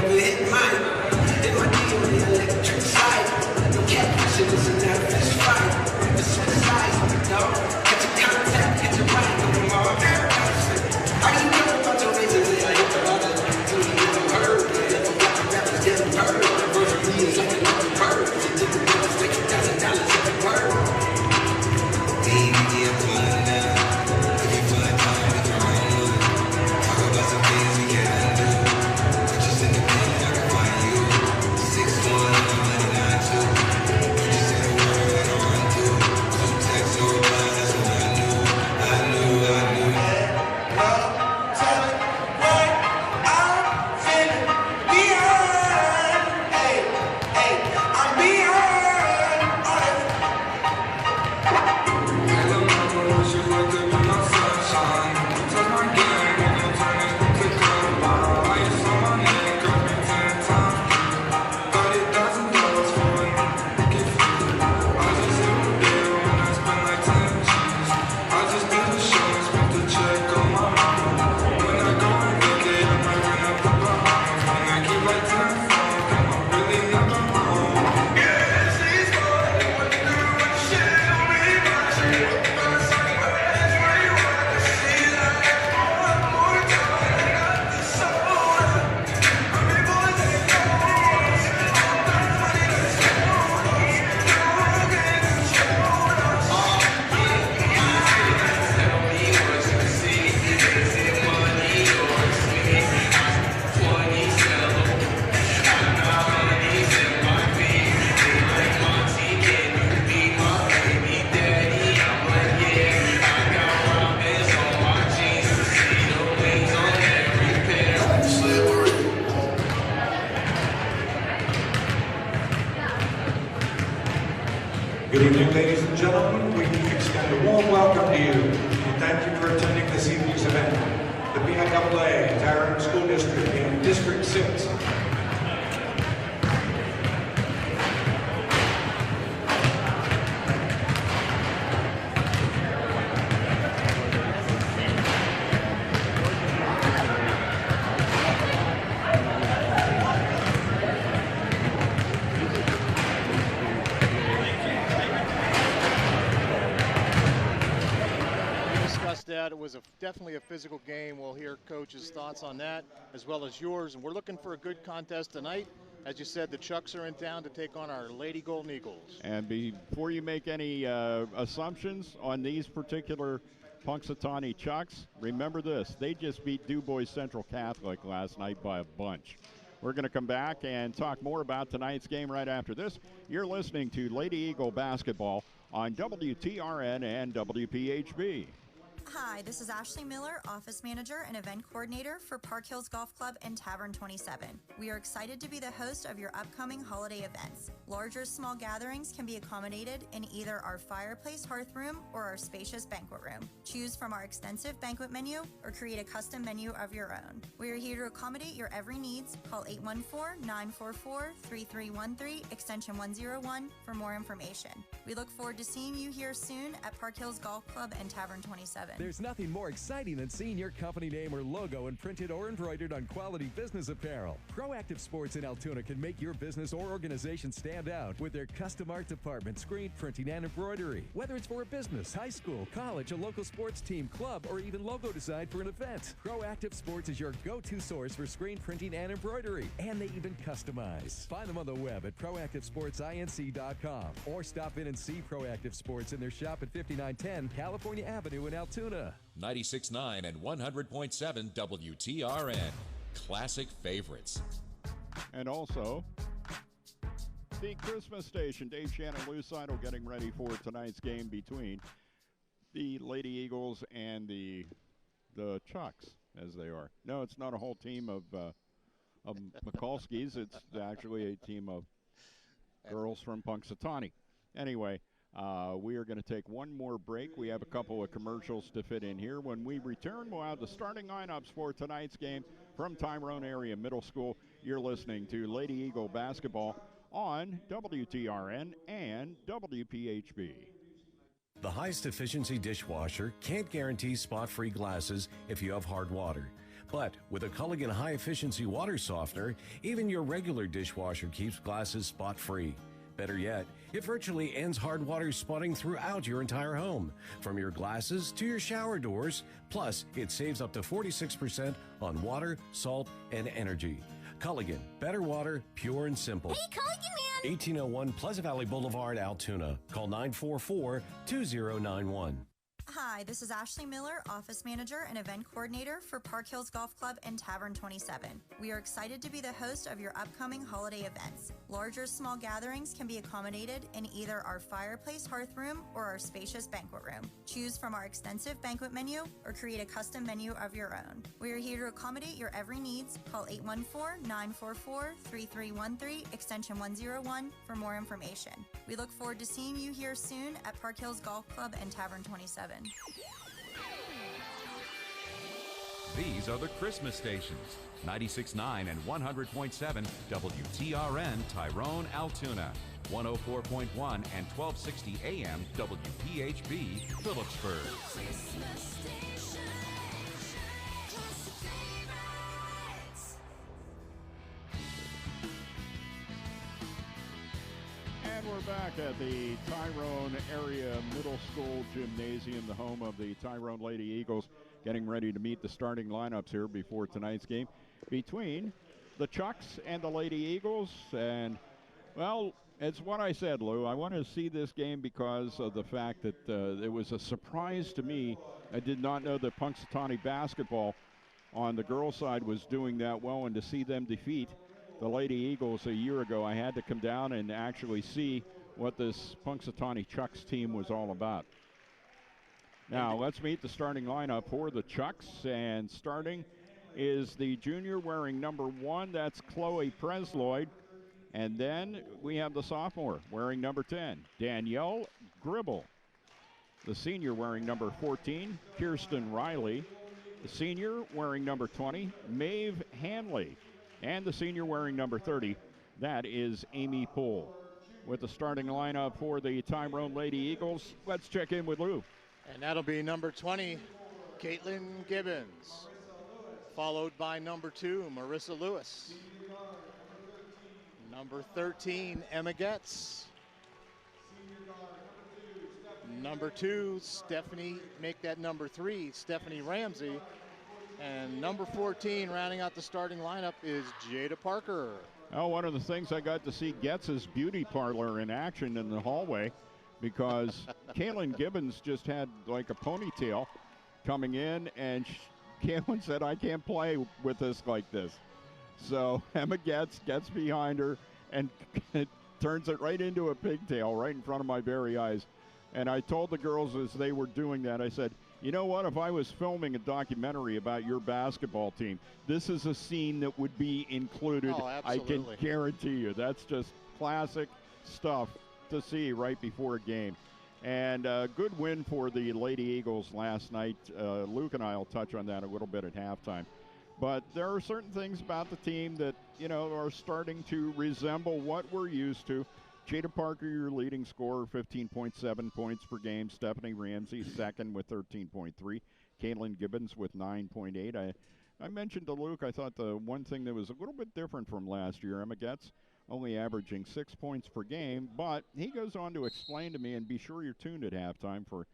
never hit mine. Hit my knee on the electric side. No catfish, it was a net fish fight. The suicide, dog. Get your contact, get your right, no more. I can know about the reason that I hit the other. Do you never heard? Never got the rappers getting heard. The verse of me is like another bird. It took the bills, like $1,000 every word. Baby, I'm pulling down. If you pull it down, we can run with it. Talk about some things we can't do. But just in the pen, I can find you. 6'1", I'm letting 9'2". You just say the word, I don't run to. Two texts or reply, that's what I knew. I knew. Tell it what I'm feeling. Beyond, hey, I'm beyond all that. Tell 'em I'm gonna wish you like to be my sunshine. Touch my game, and you'll turn this to goodbye. Ice on my neck, cut me 10 times. $30,000 for a new gift. I just hit the bill and I spent like 10 G's. I just did the show and spent the check on my mama. When I go and get it, I might run up the Bahamas. When I keep like 10 phones, then I'm really never home. Yeah, she's good. What you do with shit? We got you. What the fuck? Where's where you at? See that one more time. I got this soul. I'm able to take over. All that money that's sold us. You can't control us. Tell me what you see. Is it money or sweet? 20 cello. I know honey's in my feet. They like Monty, can you be my baby daddy? I'm like, yeah. I got robins on my jeans. See the wings on every pair. Slippery. Good evening, ladies and gentlemen. We extend a warm welcome to you and thank you for attending this evening's event. The PIAA, Tyrone School District, and District 6. We discussed that. It was definitely a physical game. We'll hear Coach's thoughts on that as well as yours. And we're looking for a good contest tonight. As you said, the Chucks are in town to take on our Lady Golden Eagles. And before you make any assumptions on these particular Punxsutawney Chucks, remember this. They just beat Du Bois Central Catholic last night by a bunch. We're going to come back and talk more about tonight's game right after this. You're listening to Lady Eagle Basketball on WTRN and WPHB. Hi, this is Ashley Miller, Office Manager and Event Coordinator for Park Hills Golf Club and Tavern 27. We are excited to be the host of your upcoming holiday events. Large or small gatherings can be accommodated in either our fireplace hearth room or our spacious banquet room. Choose from our extensive banquet menu or create a custom menu of your own. We are here to accommodate your every needs. Call 814-944-3313, extension 101 for more information. We look forward to seeing you here soon at Park Hills Golf Club and Tavern 27. There's nothing more exciting than seeing your company name or logo imprinted or embroidered on quality business apparel. Proactive Sports in Altoona can make your business or organization stand out with their custom art department, screen printing, and embroidery. Whether it's for a business, high school, college, a local sports team, club, or even logo design for an event, Proactive Sports is your go-to source for screen printing and embroidery. And they even customize. Find them on the web at proactivesportsinc.com or stop in and see Proactive Sports in their shop at 5910 California Avenue in Altoona. 96.9 and 100.7 WTRN. Classic favorites. And also, the Christmas station, Dave Shannon, Lou Seidel, getting ready for tonight's game between the Lady Eagles and the Chucks, as they are. No, it's not a whole team of Mikulskis. It's actually a team of girls from Punxsutawney. Anyway, we are going to take one more break. We have a couple of commercials to fit in here. When we return, we'll have the starting lineups for tonight's game from Tyrone Area Middle School. You're listening to Lady Eagle Basketball on WTRN and WPHB. The highest efficiency dishwasher can't guarantee spot-free glasses if you have hard water. But with a Culligan high-efficiency water softener, even your regular dishwasher keeps glasses spot-free. Better yet, it virtually ends hard water spotting throughout your entire home, from your glasses to your shower doors. Plus, it saves up to 46% on water, salt, and energy. Culligan, better water, pure and simple. Hey, Culligan man! 1801 Pleasant Valley Boulevard, Altoona. Call 944-2091. Hi, this is Ashley Miller, Office Manager and Event Coordinator for Park Hills Golf Club and Tavern 27. We are excited to be the host of your upcoming holiday events. Large or small gatherings can be accommodated in either our fireplace hearth room or our spacious banquet room. Choose from our extensive banquet menu or create a custom menu of your own. We are here to accommodate your every needs. Call 814-944-3313, extension 101 for more information. We look forward to seeing you here soon at Park Hills Golf Club and Tavern 27. These are the Christmas stations. 96.9 and 100.7 WTRN Tyrone, Altoona. 104.1 and 1260 AM WPHB Phillipsburg. And we're back at the Tyrone Area Middle School Gymnasium, the home of the Tyrone Lady Eagles, getting ready to meet the starting lineups here before tonight's game between the Chucks and the Lady Eagles. And, well, it's what I said, Lou. I want to see this game because of the fact that it was a surprise to me. I did not know that Punxsutawney basketball on the girls' side was doing that well, and to see them defeat the Lady Eagles a year ago, I had to come down and actually see what this Punxsutawney Chucks team was all about. Now, let's meet the starting lineup for the Chucks, and starting is the junior wearing number 1. That's Chloe Presloyd. And then we have the sophomore wearing number 10, Danielle Gribble. The senior wearing number 14, Kirsten Riley. The senior wearing number 20, Maeve Hanley. And the senior wearing number 30, that is Amy Poole. With the starting lineup for the Tyrone Lady Eagles, let's check in with Lou. And that'll be number 20, Caitlin Gibbons, followed by number 2, Marissa Lewis. Number 13, Emma Getz. Number 2, Stephanie, make that number 3, Stephanie Ramsey. And number 14, rounding out the starting lineup, is Jada Parker. Oh, one of the things I got to see Getz's beauty parlor in action in the hallway, because Caitlin Gibbons just had like a ponytail coming in, and Caitlin said, I can't play with this like this. So Emma Getz gets behind her and turns it right into a pigtail right in front of my very eyes. And I told the girls as they were doing that, I said, you know what, if I was filming a documentary about your basketball team, this is a scene that would be included. Oh, I can absolutely. guarantee you. That's just classic stuff to see right before a game. And good win for the Lady Eagles last night. Luke and I will touch on that a little bit at halftime. But there are certain things about the team that, you know, are starting to resemble what we're used to. Jada Parker, your leading scorer, 15.7 points per game. Stephanie Ramsey, second with 13.3. Caitlin Gibbons with 9.8. I mentioned to Luke, I thought the one thing that was a little bit different from last year, Emma Getz only averaging 6 points per game, but he goes on to explain to me, and be sure you're tuned at halftime for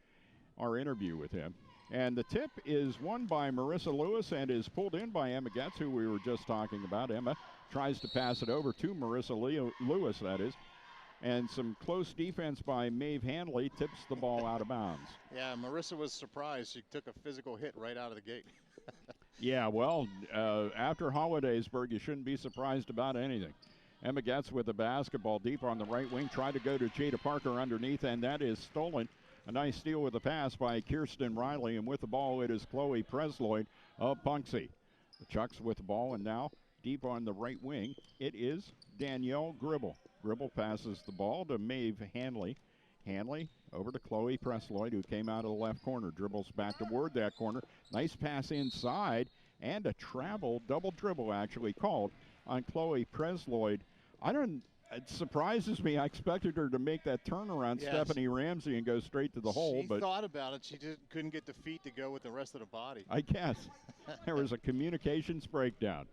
our interview with him. And the tip is won by Marissa Lewis and is pulled in by Emma Getz, who we were just talking about. Emma tries to pass it over to Marissa Lewis, that is. And some close defense by Maeve Hanley tips the ball out of bounds. Yeah, Marissa was surprised. She took a physical hit right out of the gate. Yeah, well, after Hollidaysburg, you shouldn't be surprised about anything. Emma Getz with the basketball deep on the right wing, tried to go to Jada Parker underneath, and that is stolen. A nice steal with a pass by Kirsten Riley, and with the ball, it is Chloe Presloyd of Punxsutawney. The Chucks with the ball, and now deep on the right wing, it is Danielle Gribble. Gribble passes the ball to Maeve Hanley. Hanley over to Chloe Presloyd, who came out of the left corner. Dribbles back toward that corner. Nice pass inside, and a travel, double dribble actually called on Chloe Presloyd. It surprises me. I expected her to make that turnaround, Yes. Stephanie Ramsey, and go straight to the hole. She but thought about it. She just couldn't get the feet to go with the rest of the body. I guess. There was a communications breakdown.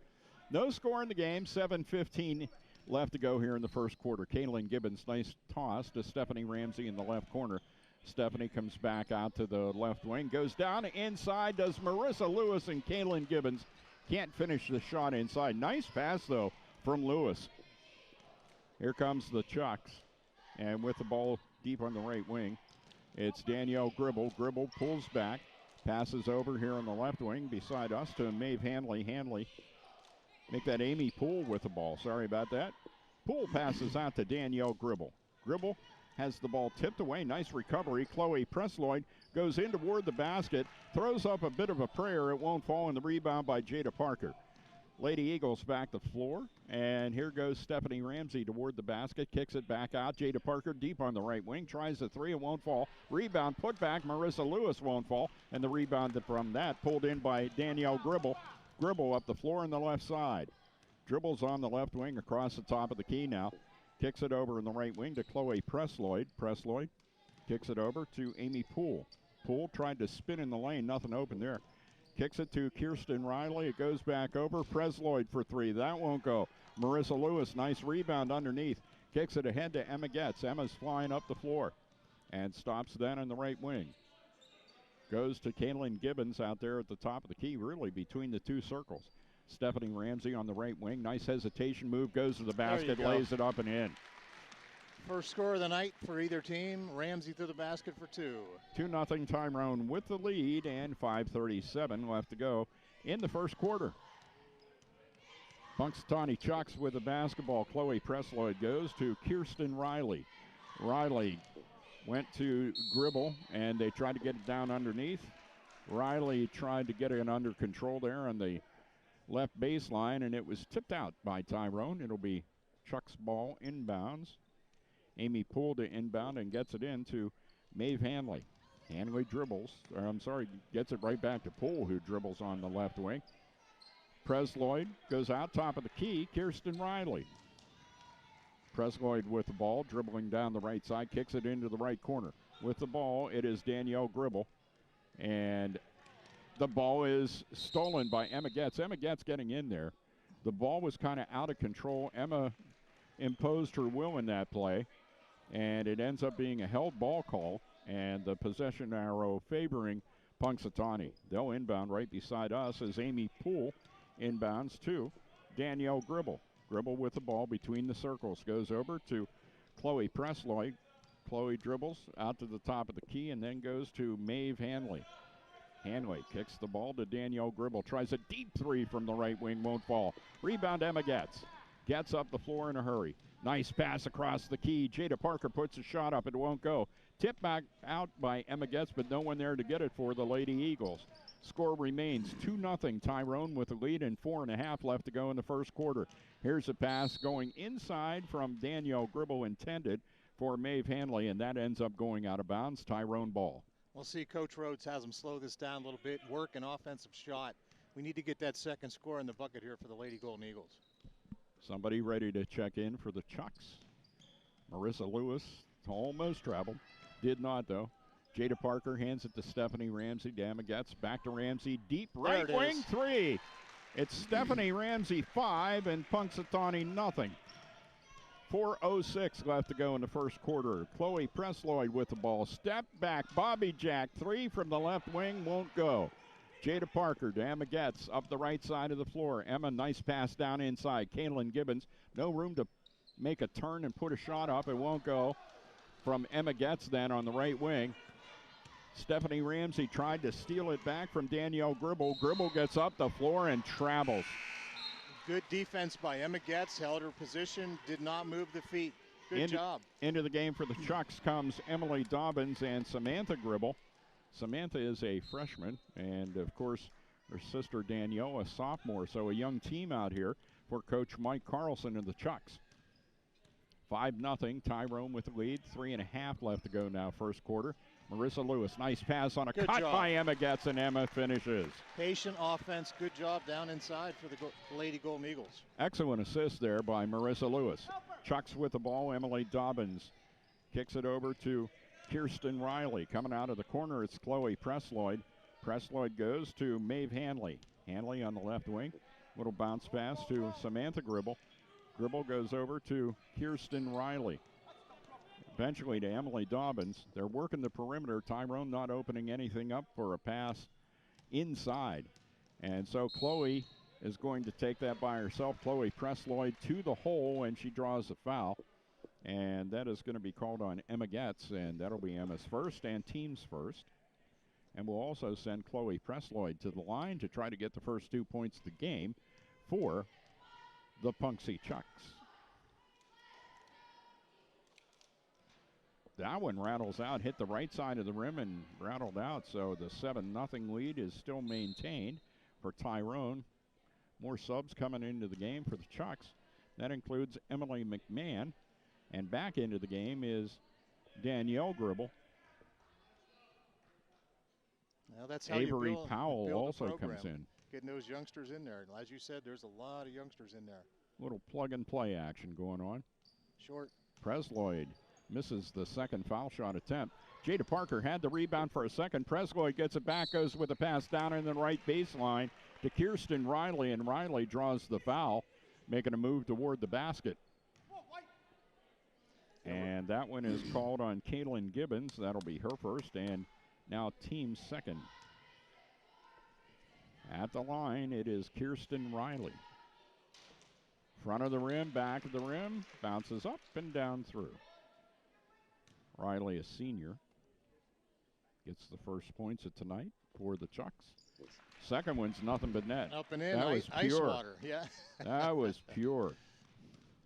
No score in the game, 7:15 left to go here in the first quarter. Kaylin Gibbons, nice toss to Stephanie Ramsey in the left corner. Stephanie comes back out to the left wing, goes down inside, does Marissa Lewis, and Kaylin Gibbons can't finish the shot inside. Nice pass, though, from Lewis. Here comes the Chucks, and with the ball deep on the right wing, it's Danielle Gribble. Gribble pulls back, passes over here on the left wing beside us to Maeve Hanley. Hanley, make that Amy Poole with the ball. Sorry about that. Poole passes out to Danielle Gribble. Gribble has the ball tipped away. Nice recovery. Chloe Presloyd goes in toward the basket, throws up a bit of a prayer. It won't fall, in the rebound by Jada Parker. Lady Eagles back to the floor, and here goes Stephanie Ramsey toward the basket, kicks it back out. Jada Parker deep on the right wing, tries the three, it won't fall. Rebound, put back, Marissa Lewis won't fall, and the rebound from that pulled in by Danielle Gribble. Gribble up the floor on the left side. Dribbles on the left wing across the top of the key now. Kicks it over in the right wing to Chloe Presloyd. Presloyd kicks it over to Amy Poole. Poole tried to spin in the lane, nothing open there. Kicks it to Kirsten Riley. It goes back over. Presloyd for three. That won't go. Marissa Lewis, nice rebound underneath. Kicks it ahead to Emma Getz. Emma's flying up the floor and stops then in the right wing. Goes to Kaylin Gibbons out there at the top of the key, really between the two circles. Stephanie Ramsey on the right wing. Nice hesitation move. Goes to the basket, lays it up and in. First score of the night for either team. Ramsey to the basket for two. 2-0 Tyrone with the lead, and 5:37 left to go in the first quarter. Punxsutawney Chucks with the basketball. Chloe Presloyd goes to Kirsten Riley. Riley went to Gribble, and they tried to get it down underneath. Riley tried to get it under control there on the left baseline, and it was tipped out by Tyrone. It'll be Chuck's ball inbounds. Amy Poole to inbound and gets it in to Maeve Hanley. Hanley gets it right back to Poole, who dribbles on the left wing. Presloyd goes out top of the key. Kirsten Riley. Presloyd with the ball, dribbling down the right side, kicks it into the right corner. With the ball, it is Danielle Gribble, and the ball is stolen by Emma Getz. Emma Getz getting in there. The ball was kind of out of control. Emma imposed her will in that play, and it ends up being a held ball call, and the possession arrow favoring Punxsutawney. They'll inbound right beside us as Amy Poole inbounds to Danielle Gribble. Gribble with the ball between the circles. Goes over to Chloe Presloyd. Chloe dribbles out to the top of the key and then goes to Maeve Hanley. Hanley kicks the ball to Danielle Gribble. Tries a deep three from the right wing. Won't fall. Rebound Emma Getz. Gets up the floor in a hurry. Nice pass across the key. Jada Parker puts a shot up. It won't go. Tipped back out by Emma Getz, but no one there to get it for the Lady Eagles. Score remains 2-0 Tyrone with the lead and 4.5 left to go in the first quarter. Here's a pass going inside from Danielle Gribble, intended for Maeve Hanley, and that ends up going out of bounds. Tyrone ball. We'll see. Coach Rhodes has them slow this down a little bit, work an offensive shot. We need to get that second score in the bucket here for the Lady Golden Eagles. Somebody ready to check in for the Chucks. Marissa Lewis almost traveled. Did not, though. Jada Parker hands it to Stephanie Ramsey. Emma Getz back to Ramsey. Deep right wing three. It's Stephanie Ramsey 5 and Punxsutawney nothing. 4:06 left to go in the first quarter. Chloe Presloyd with the ball. Step back. Bobby Jack 3 from the left wing. Won't go. Jada Parker to Emma Getz up the right side of the floor. Emma, nice pass down inside. Kaylin Gibbons, no room to make a turn and put a shot up. It won't go. From Emma Getz then on the right wing. Stephanie Ramsey tried to steal it back from Danielle Gribble. Gribble gets up the floor and travels. Good defense by Emma Getz, held her position, did not move the feet. Good job. Into the game for the Chucks comes Emily Dobbins and Samantha Gribble. Samantha is a freshman, and of course her sister Danielle, a sophomore, so a young team out here for Coach Mike Carlson and the Chucks. 5-0, Tyrone with the lead, 3.5 left to go now first quarter. Marissa Lewis, nice pass on a cut by Emma Getz, and Emma finishes. Patient offense, good job down inside for the Lady Golden Eagles. Excellent assist there by Marissa Lewis. Chucks with the ball, Emily Dobbins kicks it over to Kirsten Riley. Coming out of the corner, it's Chloe Presloyd. Presloyd goes to Maeve Hanley. Hanley on the left wing. Little bounce pass to Samantha Gribble. Gribble goes over to Kirsten Riley. Eventually to Emily Dobbins. They're working the perimeter. Tyrone not opening anything up for a pass inside. And so Chloe is going to take that by herself. Chloe Presloyd to the hole, and she draws a foul. And that is going to be called on Emma Getz, and that'll be Emma's first and team's first. And we'll also send Chloe Presloyd to the line to try to get the first 2 points of the game for the Punxsutawney Chucks. That one rattles out, hit the right side of the rim and rattled out. So the 7-0 lead is still maintained for Tyrone. More subs coming into the game for the Chucks. That includes Emily McMahon. And back into the game is Danielle Gribble. Well, that's how Avery you build, Powell build also a program. comes in. Getting those youngsters in there. And as you said, there's a lot of youngsters in there. Little plug-and-play action going on. Short. Presloyd misses the second foul shot attempt. Jada Parker had the rebound for a second. Presloyd gets it back, goes with a pass down in the right baseline to Kirsten Riley, and Riley draws the foul, making a move toward the basket. And that one is called on Kaylin Gibbons. That'll be her first, and now team second. At the line, it is Kirsten Riley. Front of the rim, back of the rim, bounces up and down through. Riley, a senior, gets the first points of tonight for the Chucks. Second one's nothing but net. Up and in, that was ice pure. water, yeah. That was pure.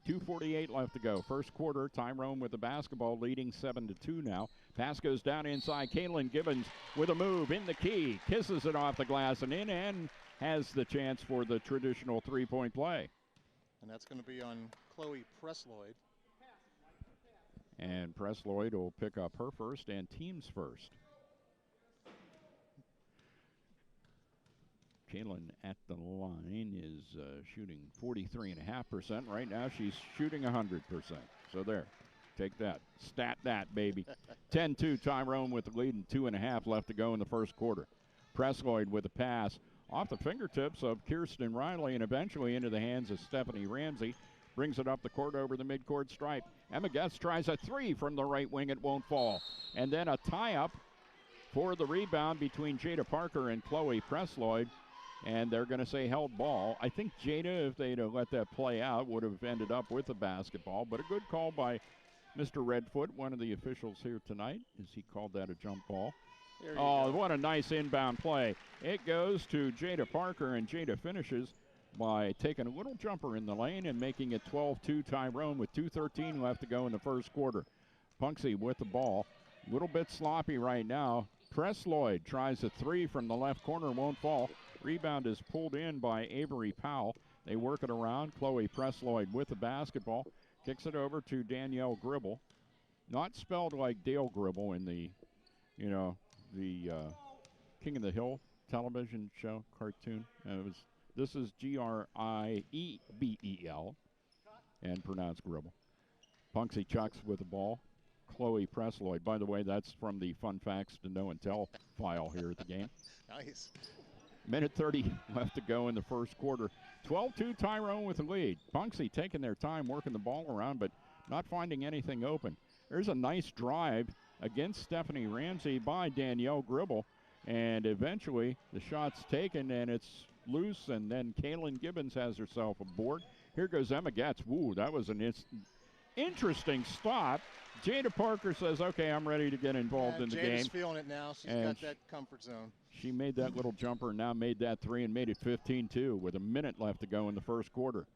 2:48 left to go. First quarter, Tyrone with the basketball, leading 7-2 now. Pass goes down inside. Kaylin Gibbons with a move in the key. Kisses it off the glass and in, and has the chance for the traditional three-point play. And that's going to be on Chloe Presloyd. And Presloyd will pick up her first and team's first. Kaylin at the line is shooting 43.5%. Right now she's shooting 100%. So there, take that. Stat that, baby. 10-2 Tyrone with the lead and 2.5 left to go in the first quarter. Presloyd with a pass off the fingertips of Kirsten Riley and eventually into the hands of Stephanie Ramsey. Brings it up the court over the midcourt stripe. Emma Getz tries a three from the right wing. It won't fall. And then a tie-up for the rebound between Jada Parker and Chloe Presloyd. And they're going to say held ball. I think Jada, if they'd have let that play out, would have ended up with the basketball. But a good call by Mr. Redfoot, one of the officials here tonight, as he called that a jump ball. Oh, what a nice inbound play. It goes to Jada Parker, and Jada finishes by taking a little jumper in the lane and making it 12-2 Tyrone with 2:13 left to go in the first quarter. Punxsy with the ball. A little bit sloppy right now. Presloyd tries a three from the left corner, won't fall. Rebound is pulled in by Avery Powell. They work it around. Chloe Presloyd with the basketball. Kicks it over to Danielle Gribble. Not spelled like Dale Gribble in the, the King of the Hill television show, cartoon. This is Griebel and pronounced Gribble. Punxsy Chucks with the ball. Chloe Presloyd. By the way, that's from the Fun Facts to Know and Tell file here at the game. Nice. Minute 30 left to go in the first quarter. 12-2 Tyrone with the lead. Punxsy taking their time working the ball around, but not finding anything open. There's a nice drive against Stephanie Ramsey by Danielle Gribble, and eventually the shot's taken and it's loose, and then Kaylin Gibbons has herself a board. Here goes Emma Getz. Woo, that was an interesting stop. Jada Parker says, okay, I'm ready to get involved in the game. Jada's feeling it now. She's got that comfort zone. She made that little jumper and now made that three and made it 15-2 with a minute left to go in the first quarter.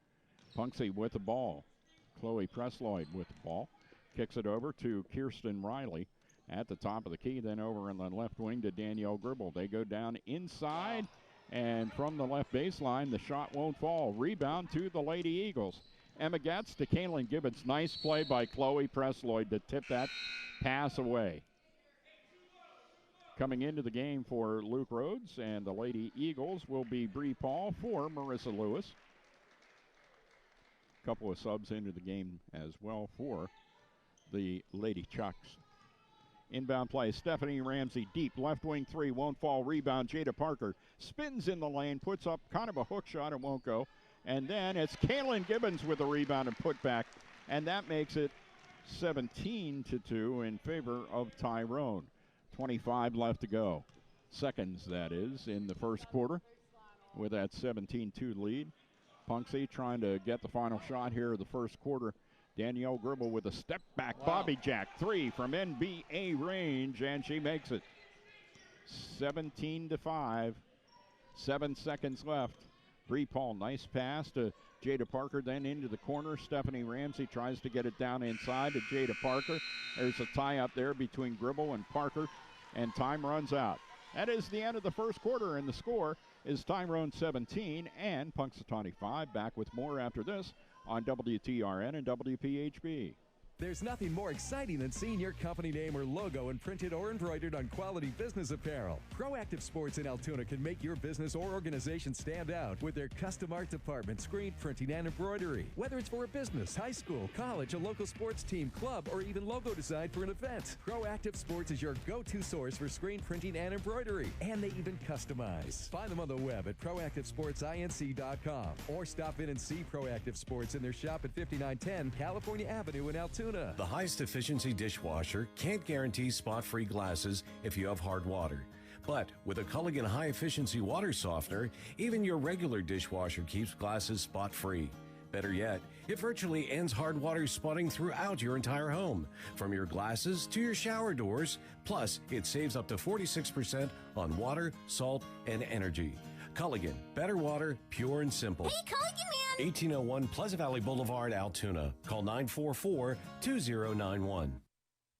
Punxsy with the ball. Chloe Presloyd with the ball. Kicks it over to Kirsten Riley at the top of the key, then over in the left wing to Danielle Gribble. They go down inside, and from the left baseline, the shot won't fall. Rebound to the Lady Eagles. Emma Getz to Kaylin Gibbons. Nice play by Chloe Presloyd to tip that pass away. Coming into the game for Luke Rhodes and the Lady Eagles will be Bree Paul for Marissa Lewis. A couple of subs into the game as well for the Lady Chucks. Inbound play, Stephanie Ramsey deep, left wing three, won't fall, rebound, Jada Parker spins in the lane, puts up kind of a hook shot, it won't go. And then it's Kaylin Gibbons with a rebound and put back, and that makes it 17-2 in favor of Tyrone. 25 left to go. Seconds, that is, in the first quarter with that 17-2 lead. Punxsutawney trying to get the final shot here of the first quarter. Danielle Gribble with a step back Bobby Jack three from NBA range, and she makes it. 17-5. 7 seconds left. Bree Paul, nice pass to Jada Parker, then into the corner. Stephanie Ramsey tries to get it down inside to Jada Parker. There's a tie up there between Gribble and Parker, and time runs out. That is the end of the first quarter, and the score is Tyrone 17 and Punxsutawney 5. Back with more after this on WTRN and WPHB. There's nothing more exciting than seeing your company name or logo imprinted or embroidered on quality business apparel. Proactive Sports in Altoona can make your business or organization stand out with their custom art department, screen printing, and embroidery. Whether it's for a business, high school, college, a local sports team, club, or even logo design for an event, Proactive Sports is your go-to source for screen printing and embroidery. And they even customize. Find them on the web at proactivesportsinc.com or stop in and see Proactive Sports in their shop at 5910 California Avenue in Altoona. The highest efficiency dishwasher can't guarantee spot-free glasses if you have hard water. But with a Culligan high-efficiency water softener, even your regular dishwasher keeps glasses spot-free. Better yet, it virtually ends hard water spotting throughout your entire home, from your glasses to your shower doors. Plus, it saves up to 46% on water, salt, and energy. Culligan, better water, pure and simple. Hey, Culligan man! 1801 Pleasant Valley Boulevard, Altoona. Call 944-2091.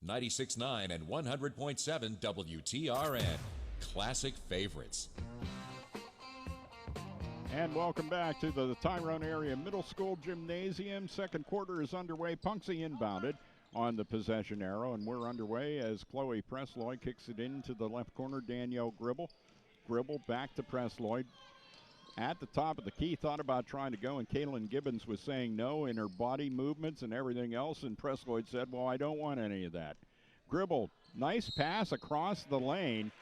96.9 and 100.7 WTRN. Classic favorites. And welcome back to the Tyrone Area Middle School Gymnasium. Second quarter is underway. Punxsutawney inbounded on the possession arrow, and we're underway as Chloe Presloy kicks it into the left corner. Danielle Gribble. Gribble back to Presloy. At the top of the key, thought about trying to go, and Kaylin Gibbons was saying no in her body movements and everything else, and Presloy said, well, I don't want any of that. Gribble, nice pass across the lane,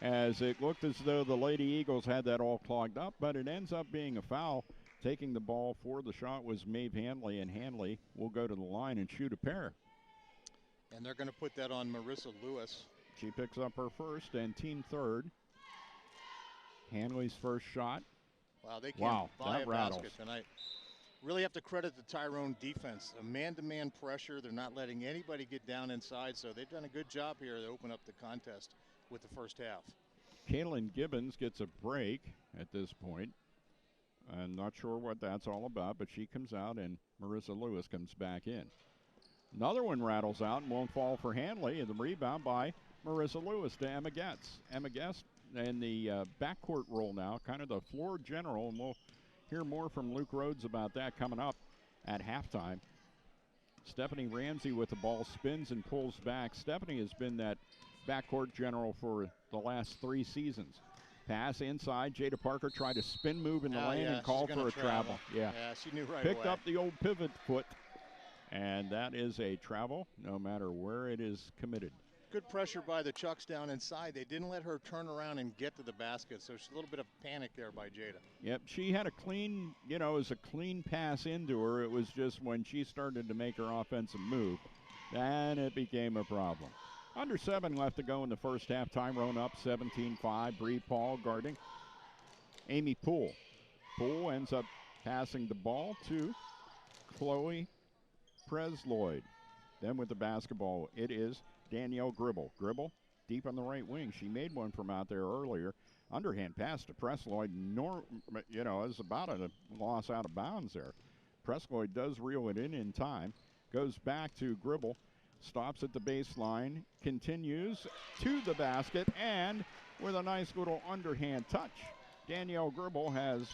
as it looked as though the Lady Eagles had that all clogged up, but it ends up being a foul. Taking the ball for the shot was Maeve Hanley, and Hanley will go to the line and shoot a pair. And they're going to put that on Marissa Lewis. She picks up her first and team third. Hanley's first shot. Wow, they can't buy a rattles. basket tonight. Really have to credit the Tyrone defense. A man-to-man pressure. They're not letting anybody get down inside, so they've done a good job here to open up the contest with the first half. Kaylin Gibbons gets a break at this point. I'm not sure what that's all about, but she comes out and Marissa Lewis comes back in. Another one rattles out and won't fall for Hanley, and the rebound by Marissa Lewis to Emma Getz. Emma Getz in the backcourt role now, kind of the floor general, and we'll hear more from Luke Rhodes about that coming up at halftime. Stephanie Ramsey with the ball spins and pulls back. Stephanie has been that backcourt general for the last 3 seasons. Pass inside. Jada Parker tried to spin move in the lane and called for a travel. Yeah, she knew right Picked away. up the old pivot foot, and that is a travel no matter where it is committed. Good pressure by the Chucks down inside. They didn't let her turn around and get to the basket, so it's a little bit of panic there by Jada. Yep, she had a clean, it was a clean pass into her. It was just when she started to make her offensive move, then it became a problem. Under 7 left to go in the first half. Tyrone up 17-5. Bree Paul guarding Amy Poole. Poole ends up passing the ball to Chloe Presloyd. Then with the basketball, it is Danielle Gribble. Gribble deep on the right wing. She made one from out there earlier. Underhand pass to Presloyd. Is about a loss out of bounds there. Presloyd does reel it in time. Goes back to Gribble. Stops at the baseline. Continues to the basket. And with a nice little underhand touch, Danielle Gribble has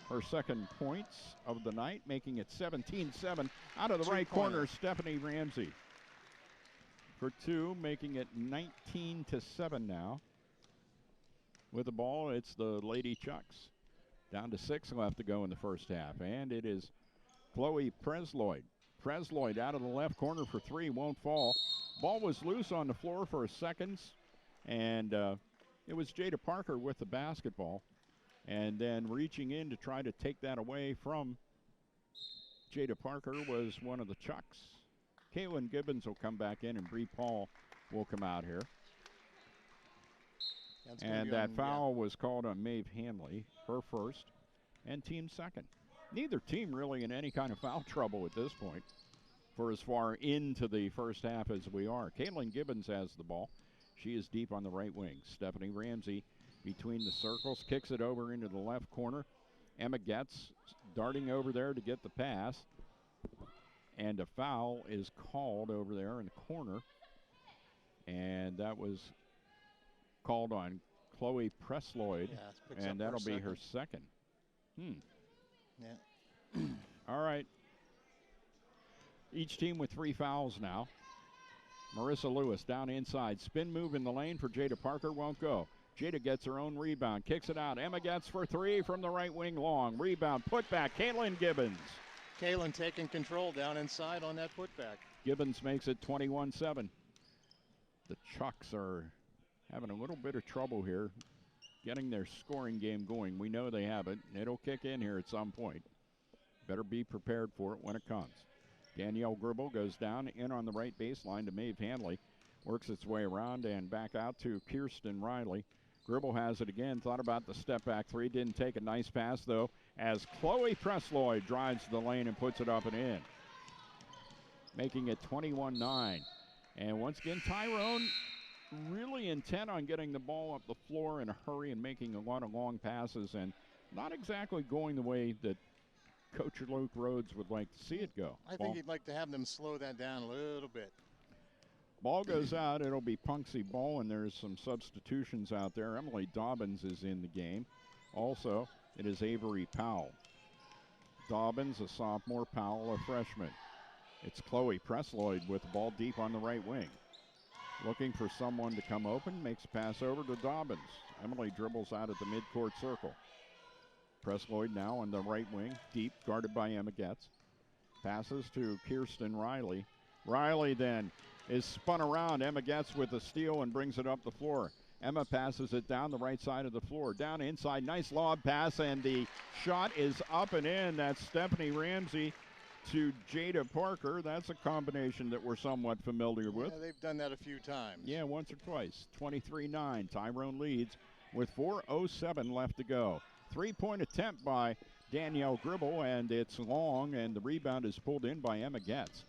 her second points of the night, making it 17-7. Out of the right corner, Stephanie Ramsey for 2, making it 19-7 now. With the ball, it's the Lady Chucks. Down to 6 left to go in the first half. And it is Chloe Presloyd. Presloyd out of the left corner for 3, won't fall. Ball was loose on the floor for a second, and it was Jada Parker with the basketball. And then reaching in to try to take that away from Jada Parker was one of the Chucks. Kaylin Gibbons will come back in, and Bree Paul will come out here. And that foul was called on Maeve Hanley, her first, and team second. Neither team really in any kind of foul trouble at this point for as far into the first half as we are. Kaylin Gibbons has the ball. She is deep on the right wing. Stephanie Ramsey between the circles, kicks it over into the left corner. Emma Getz darting over there to get the pass. And a foul is called over there in the corner. And that was called on Chloe Presloyd. Yeah, and that'll be her second. Yeah. All right. Each team with 3 fouls now. Marissa Lewis down inside. Spin move in the lane for Jada Parker. Won't go. Jada gets her own rebound. Kicks it out. Emma gets for 3 from the right wing long. Rebound. Put back. Kaylin Gibbons. Kaylin taking control down inside on that putback. Gibbons makes it 21-7. The Chucks are having a little bit of trouble here getting their scoring game going. We know they have it. It'll kick in here at some point. Better be prepared for it when it comes. Danielle Gribble goes down in on the right baseline to Maeve Hanley. Works its way around and back out to Kirsten Riley. Gribble has it again. Thought about the step back 3. Didn't take a nice pass, though, as Chloe Presloyd drives to the lane and puts it up and in. Making it 21-9. And once again, Tyrone really intent on getting the ball up the floor in a hurry and making a lot of long passes, and not exactly going the way that Coach Luke Rhodes would like to see it go. I think he'd like to have them slow that down a little bit. Ball goes out. It'll be Punxsutawney ball, and there's some substitutions out there. Emily Dobbins is in the game. Also, it is Avery Powell. Dobbins, a sophomore, Powell, a freshman. It's Chloe Presloyd with the ball deep on the right wing. Looking for someone to come open, makes a pass over to Dobbins. Emily dribbles out at the midcourt circle. Presloyd now on the right wing, deep, guarded by Emma Getz. Passes to Kirsten Riley. Riley then is spun around. Emma Getz with the steal and brings it up the floor. Emma passes it down the right side of the floor. Down inside, nice lob pass, and the shot is up and in. That's Stephanie Ramsey to Jada Parker. That's a combination that we're somewhat familiar with. Yeah, they've done that a few times. Yeah, once or twice. 23-9. Tyrone leads with 4:07 left to go. 3-point attempt by Danielle Gribble, and it's long, and the rebound is pulled in by Emma Getz.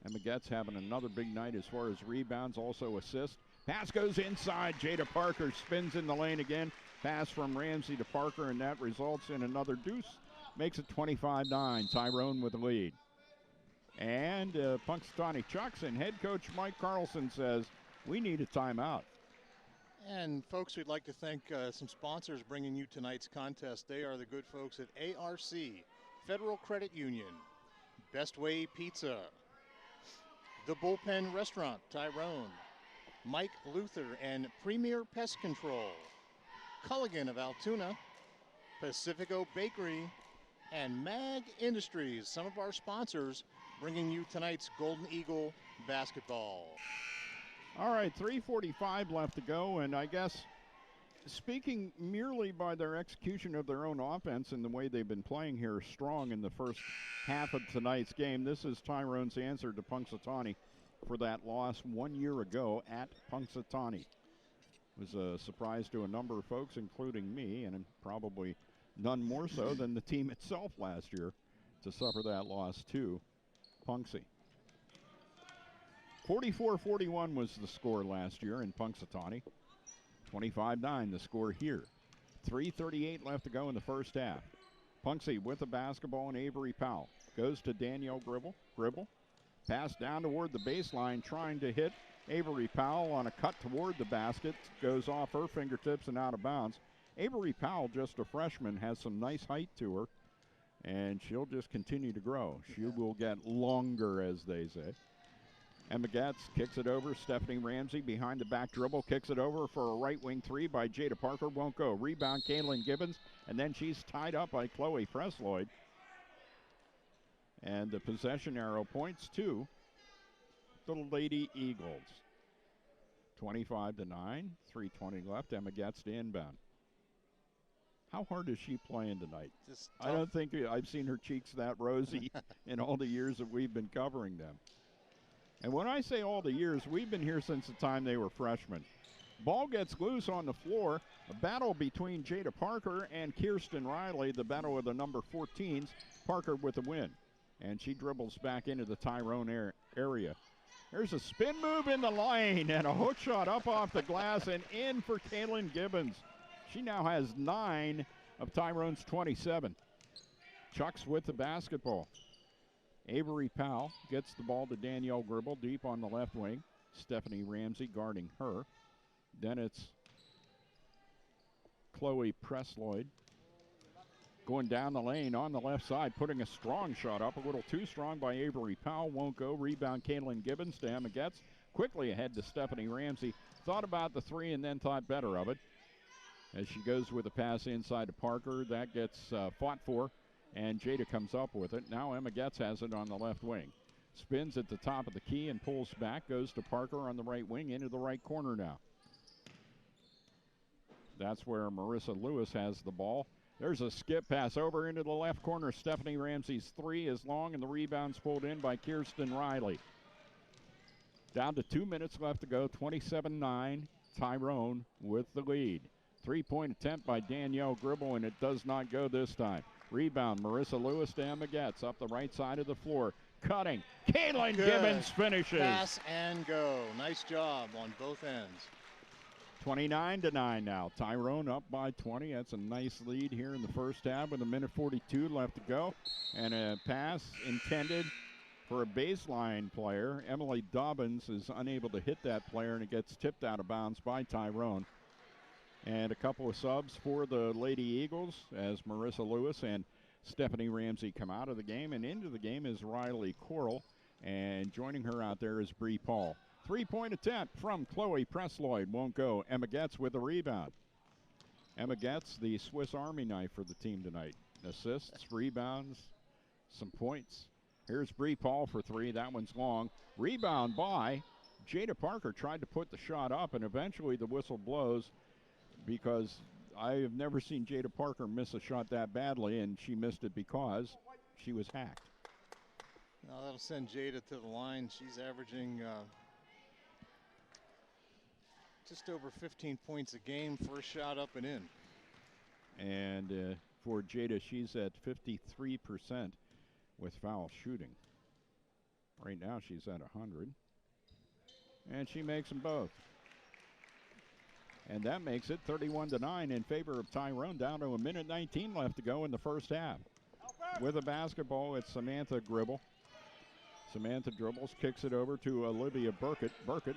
Emma Getz having another big night as far as rebounds, also assists. Pass goes inside. Jada Parker spins in the lane again. Pass from Ramsey to Parker, and that results in another deuce. Makes it 25-9. Tyrone with the lead. And Punxsutawney Chucks and head coach Mike Carlson says, we need a timeout. And folks, we'd like to thank some sponsors bringing you tonight's contest. They are the good folks at ARC, Federal Credit Union, Best Way Pizza, The Bullpen Restaurant, Tyrone, Mike Luther and Premier Pest Control, Culligan of Altoona, Pacifico Bakery, and Mag Industries, some of our sponsors bringing you tonight's Golden Eagle basketball. All right, 3:45 left to go, and I guess speaking merely by their execution of their own offense and the way they've been playing here strong in the first half of tonight's game, this is Tyrone's answer to Punxsutawney for that loss 1 year ago at Punxsutawney. It was a surprise to a number of folks, including me, and probably none more so than the team itself last year to suffer that loss to Punxsy. 44-41 was the score last year in Punxsutawney. 25-9 the score here. 3:38 left to go in the first half. Punxsy with the basketball and Avery Powell. Goes to Danielle Gribble. Gribble. Pass down toward the baseline, trying to hit Avery Powell on a cut toward the basket. Goes off her fingertips and out of bounds. Avery Powell, just a freshman, has some nice height to her, and she'll just continue to grow. She will get longer, as they say. Emma Getz kicks it over. Stephanie Ramsey behind the back dribble, kicks it over for a right wing 3 by Jada Parker. Won't go. Rebound, Kaylin Gibbons, and then she's tied up by Chloe Presloyd. And the possession arrow points to the Lady Eagles. 25-9, 3:20 left. Emma gets to inbound. How hard is she playing tonight? Just I don't think I've seen her cheeks that rosy in all the years that we've been covering them. And when I say all the years, we've been here since the time they were freshmen. Ball gets loose on the floor. A battle between Jada Parker and Kirsten Riley, the battle of the number 14s. Parker with the win. And she dribbles back into the Tyrone area. There's a spin move in the lane and a hook shot up off the glass and in for Kaylin Gibbons. She now has 9 of Tyrone's 27. Chucks with the basketball. Avery Powell gets the ball to Danielle Gribble deep on the left wing. Stephanie Ramsey guarding her. Then it's Chloe Presloyd going down the lane on the left side, putting a strong shot up. A little too strong by Avery Powell. Won't go. Rebound Kaylin Gibbons to Emma Getz. Quickly ahead to Stephanie Ramsey. Thought about the three and then thought better of it. As she goes with a pass inside to Parker. That gets fought for, and Jada comes up with it. Now Emma Getz has it on the left wing. Spins at the top of the key and pulls back. Goes to Parker on the right wing into the right corner now. That's where Marissa Lewis has the ball. There's a skip pass over into the left corner. Stephanie Ramsey's three is long, and the rebound's pulled in by Kirsten Riley. Down to 2 minutes left to go. 27-9. Tyrone with the lead. Three-point attempt by Danielle Gribble, and it does not go this time. Rebound, Marissa Lewis to Emma Getz up the right side of the floor. Cutting. Kaylin Gibbons finishes. Pass and go. Nice job on both ends. 29-9 now. Tyrone up by 20. That's a nice lead here in the first half with 1:42 left to go. And a pass intended for a baseline player. Emily Dobbins is unable to hit that player, and it gets tipped out of bounds by Tyrone. And a couple of subs for the Lady Eagles as Marissa Lewis and Stephanie Ramsey come out of the game. And into the game is Riley Coral. And joining her out there is Bree Paul. Three-point attempt from Chloe Presloyd. Won't go. Emma Getz with a rebound. Emma Getz, the Swiss Army knife for the team tonight. Assists, rebounds, some points. Here's Bree Paul for three. That one's long. Rebound by Jada Parker. Tried to put the shot up, and eventually the whistle blows because I have never seen Jada Parker miss a shot that badly, and she missed it because she was hacked. Now that'll send Jada to the line. She's averaging just over 15 points a game. First shot up and in. And for Jada, she's at 53% with foul shooting. Right now she's at 100. And she makes them both. And that makes it 31-9 in favor of Tyrone, down to 1:19 left to go in the first half. With a basketball, it's Samantha Gribble. Samantha dribbles, kicks it over to Olivia Burkett. Burkett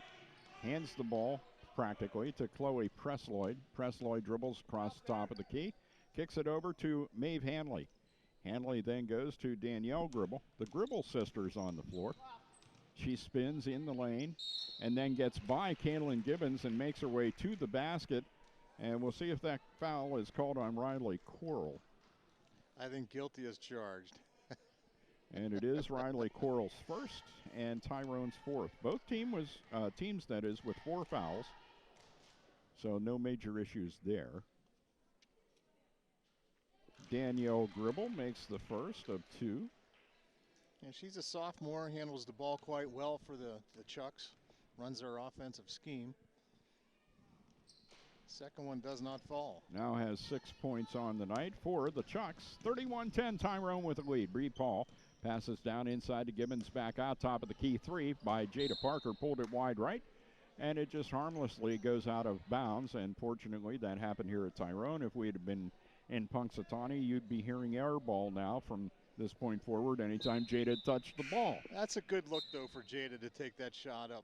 hands the ball practically to Chloe Presloyd. Presloyd dribbles across the top of the key, kicks it over to Maeve Hanley. Hanley then goes to Danielle Gribble. The Gribble sisters on the floor. She spins in the lane and then gets by Kaylin Gibbons and makes her way to the basket. And we'll see if that foul is called on Riley Coral. I think guilty as charged. And it is Riley Coral's first and Tyrone's fourth. Both teams that is with 4 fouls. So no major issues there. Danielle Gribble makes the first of 2. And she's a sophomore, handles the ball quite well for the Chucks, runs their offensive scheme. Second one does not fall. Now has 6 points on the night for the Chucks. 31-10 Tyrone with the lead. Bree Paul passes down inside to Gibbons, back out top of the key. 3 by Jada Parker, pulled it wide right. And it just harmlessly goes out of bounds. And fortunately that happened here at Tyrone. If we had been in Punxsutawney, you'd be hearing air ball now from this point forward anytime Jada touched the ball. That's a good look, though, for Jada to take that shot up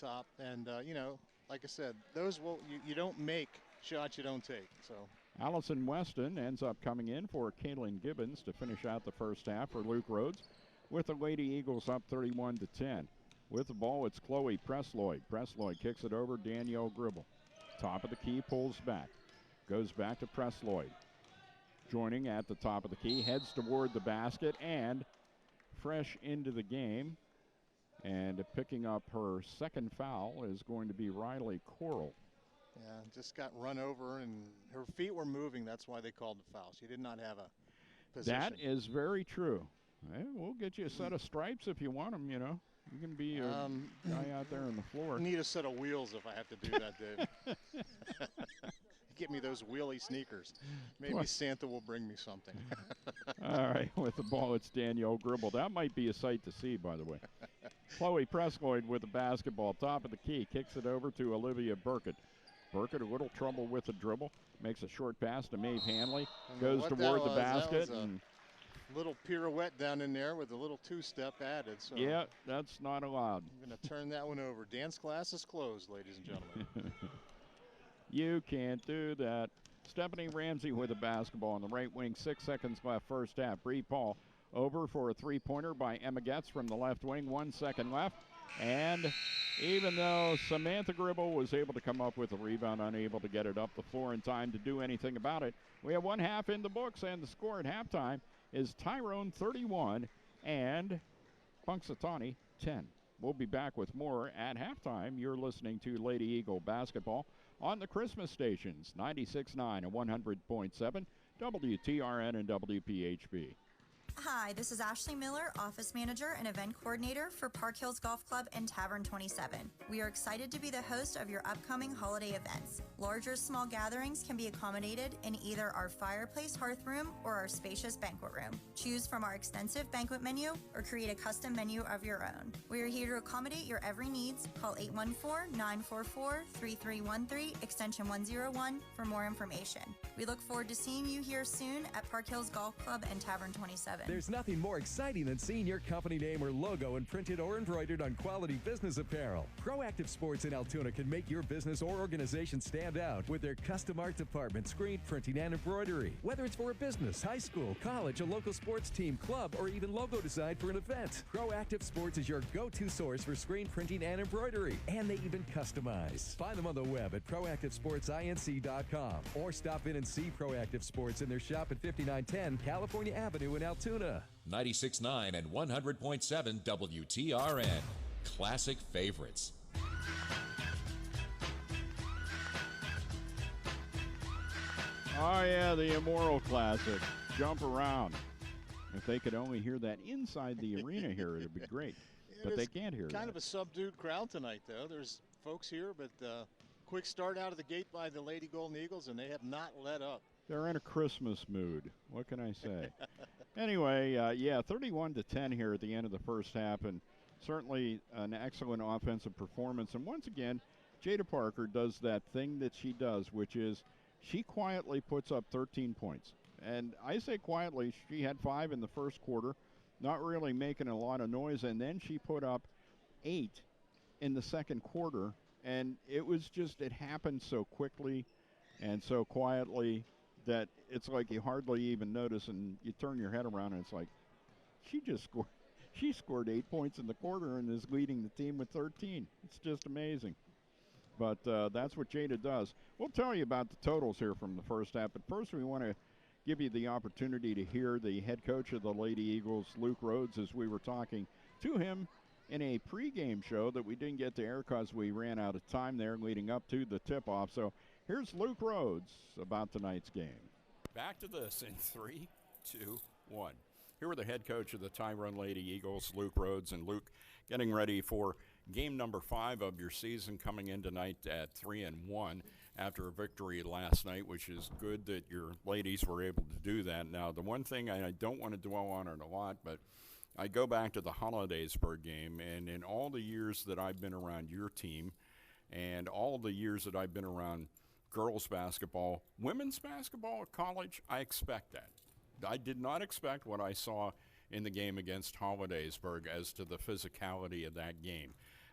top. And, you know, like I said, those you don't make shots you don't take. So Allison Weston ends up coming in for Kaylin Gibbons to finish out the first half for Luke Rhodes with the Lady Eagles up 31-10. With the ball, it's Chloe Presloyd. Presloyd kicks it over Danielle Gribble. Top of the key, pulls back. Goes back to Presloyd. Joining at the top of the key, heads toward the basket, and fresh into the game And picking up her second foul is going to be Riley Coral. Yeah, just got run over, and her feet were moving. That's why they called the foul. She did not have a position. That is very true. We'll get you a set of stripes if you want them, you know. You can be a guy out there on the floor. I need a set of wheels if I have to do that, Dave. Get me those wheelie sneakers. Maybe Santa will bring me something. All right, with the ball, it's Danielle Gribble. That might be a sight to see, by the way. Chloe Presloyd with the basketball, top of the key, kicks it over to Olivia Burkett. Burkett, a little trouble with the dribble, makes a short pass to Maeve Hanley, goes toward the basket. And little pirouette down in there with a little two-step added. So yeah, that's not allowed. I'm going to turn that one over. Dance class is closed, ladies and gentlemen. You can't do that. Stephanie Ramsey with the basketball on the right wing. 6 seconds left, first half. Bree Paul over for a three-pointer by Emma Getz from the left wing. 1 second left. And even though Samantha Gribble was able to come up with a rebound, unable to get it up the floor in time to do anything about it, we have 1 half in the books, and the score at halftime is Tyrone 31 and Punxsutawney 10. We'll be back with more at halftime. You're listening to Lady Eagle basketball on the Christmas stations, 96.9 and 100.7, WTRN and WPHB. Hi, this is Ashley Miller, Office Manager and Event Coordinator for Park Hills Golf Club in Tavern 27. We are excited to be the host of your upcoming holiday events. Large or small gatherings can be accommodated in either our fireplace hearth room or our spacious banquet room. Choose from our extensive banquet menu or create a custom menu of your own. We are here to accommodate your every needs. Call 814-944-3313, extension 101 for more information. We look forward to seeing you here soon at Park Hills Golf Club and Tavern 27. There's nothing more exciting than seeing your company name or logo imprinted or embroidered on quality business apparel. Proactive Sports in Altoona can make your business or organization stand out with their custom art department, screen printing, and embroidery. Whether it's for a business, high school, college, a local sports team, club, or even logo design for an event, Proactive Sports is your go-to source for screen printing and embroidery. And they even customize. Find them on the web at proactivesportsinc.com or stop in and see Proactive Sports in their shop at 5910 California Avenue in Altoona. 96.9 and 100.7 WTRN. Classic favorites. Oh, yeah, the Immoral Classic. Jump around. If they could only hear that inside the arena here, it would be great. But they can't hear Kind that. of a subdued crowd tonight, though. There's folks here, but quick start out of the gate by the Lady Golden Eagles, and they have not let up. They're in a Christmas mood. What can I say? Anyway, 31-10 here at the end of the first half, and certainly an excellent offensive performance. And once again, Jada Parker does that thing that she does, which is she quietly puts up 13 points. And I say quietly, she had 5 in the first quarter, not really making a lot of noise, and then she put up 8 in the second quarter, and it happened so quickly and so quietly that it's like you hardly even notice, and you turn your head around and it's like, she scored 8 points in the quarter and is leading the team with 13. It's just amazing. But that's what Jada does. We'll tell you about the totals here from the first half, but first we want to give you the opportunity to hear the head coach of the Lady Eagles, Luke Rhodes, as we were talking to him in a pregame show that we didn't get to air because we ran out of time there leading up to the tip-off. So here's Luke Rhodes about tonight's game. Back to this in 3, 2, 1. Here with the head coach of the Tyrone Lady Eagles, Luke Rhodes. And Luke, getting ready for game number 5 of your season, coming in tonight at 3-1 after a victory last night, which is good that your ladies were able to do that. Now, the one thing, I don't want to dwell on it a lot, but I go back to the Hollidaysburg game, and in all the years that I've been around your team and all the years that I've been around girls basketball, women's basketball at college, I expect that. I did not expect what I saw in the game against Hollidaysburg as to the physicality of that game.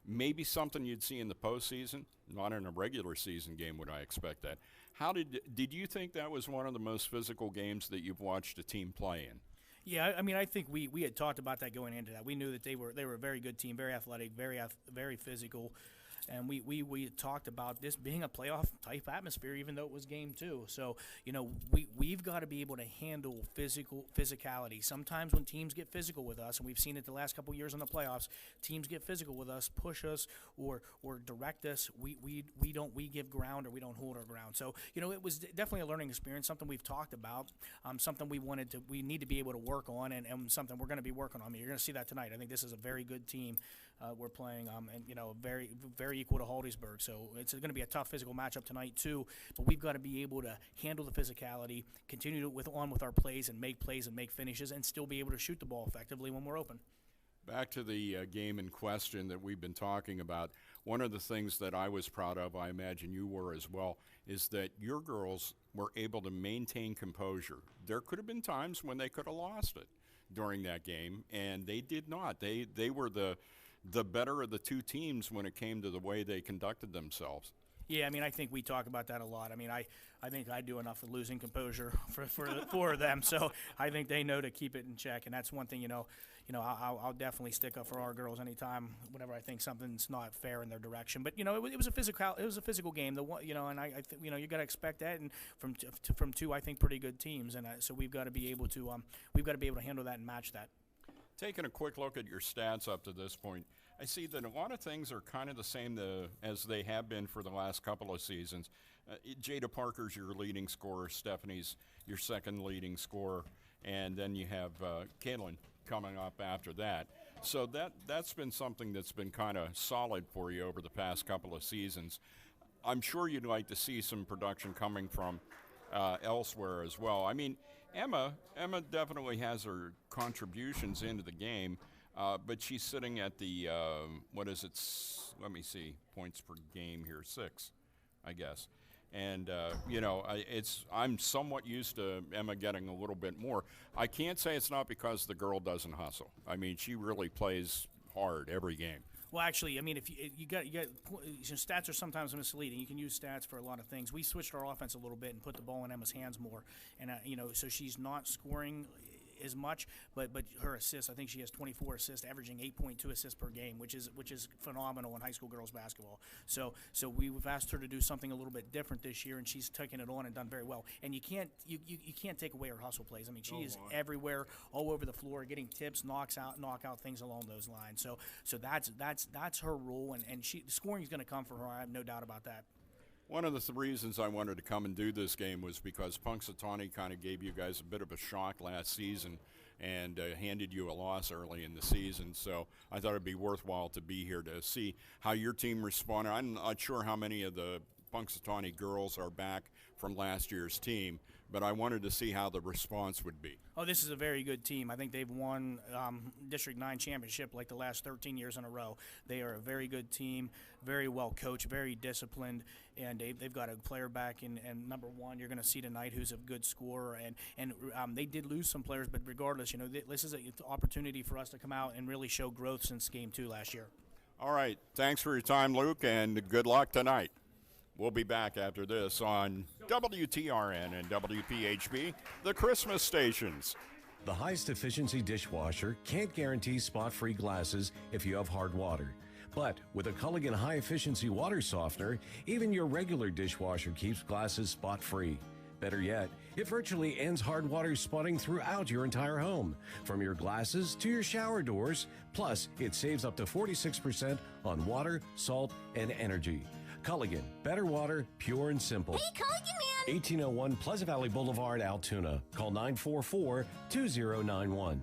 Maybe something you'd see in the postseason, not in a regular season game would I expect that. How did you think that was one of the most physical games that you've watched a team play in? Yeah, I mean, I think we had talked about that going into that. We knew that they were a very good team, very athletic, very physical. And we talked about this being a playoff type atmosphere, even though it was game 2. So, we've got to be able to handle physicality. Sometimes when teams get physical with us, and we've seen it the last couple years in the playoffs, teams get physical with us, push us, or direct us. We give ground, or we don't hold our ground. So, it was definitely a learning experience, something we've talked about, something we need to be able to work on, and something we're going to be working on. I mean, you're going to see that tonight. I think this is a very good team we're playing, and very, very equal to Holdiesburg. So it's going to be a tough physical matchup tonight too. But we've got to be able to handle the physicality, continue with our plays and make finishes, and still be able to shoot the ball effectively when we're open. Back to the game in question that we've been talking about, one of the things that I was proud of, I imagine you were as well, is that your girls were able to maintain composure. There could have been times when they could have lost it during that game, and they did not. They were the better of the two teams when it came to the way they conducted themselves. Yeah, I mean, I think we talk about that a lot. I mean, I think I do enough of losing composure for them, so I think they know to keep it in check, and that's one thing. I'll definitely stick up for our girls anytime, whenever I think something's not fair in their direction. But it was a physical game. And I think you got to expect that, and from two, I think, pretty good teams, and so we've got to be able to handle that and match that. Taking a quick look at your stats up to this point, I see that a lot of things are kind of the same as they have been for the last couple of seasons. Jada Parker's your leading scorer, Stephanie's your second leading scorer, and then you have Caitlin coming up after that. So that's been something that's been kind of solid for you over the past couple of seasons. I'm sure you'd like to see some production coming from elsewhere as well. I mean, Emma definitely has her contributions into the game, but she's sitting at the, let me see, points per game here, 6, I guess. And, I'm somewhat used to Emma getting a little bit more. I can't say it's not because the girl doesn't hustle. I mean, she really plays hard every game. Well, actually, I mean, if you got stats are sometimes misleading. You can use stats for a lot of things. We switched our offense a little bit and put the ball in Emma's hands more, and so she's not scoring as much, but her assists, I think she has 24 assists, averaging 8.2 assists per game, which is phenomenal in high school girls basketball. So we've asked her to do something a little bit different this year, and she's taken it on and done very well. And you can't take away her hustle plays. I mean, she is everywhere, all over the floor, getting tips, knockout things along those lines. So that's her role, and the scoring is going to come for her. I have no doubt about that. One of the reasons I wanted to come and do this game was because Punxsutawney kind of gave you guys a bit of a shock last season and handed you a loss early in the season. So I thought it'd be worthwhile to be here to see how your team responded. I'm not sure how many of the Punxsutawney girls are back from last year's team, but I wanted to see how the response would be. Oh, this is a very good team. I think they've won District 9 championship like the last 13 years in a row. They are a very good team, very well coached, very disciplined, and they've got a player back in number 1 you're going to see tonight who's a good scorer. And they did lose some players, but regardless, this is an opportunity for us to come out and really show growth since Game 2 last year. All right. Thanks for your time, Luke, and good luck tonight. We'll be back after this on WTRN and WPHB, the Christmas stations. The highest efficiency dishwasher can't guarantee spot-free glasses if you have hard water. But with a Culligan high-efficiency water softener, even your regular dishwasher keeps glasses spot-free. Better yet, it virtually ends hard water spotting throughout your entire home, from your glasses to your shower doors. Plus, it saves up to 46% on water, salt, and energy. Culligan, better water, pure and simple. Hey, Culligan man! 1801 Pleasant Valley Boulevard, Altoona. Call 944-2091.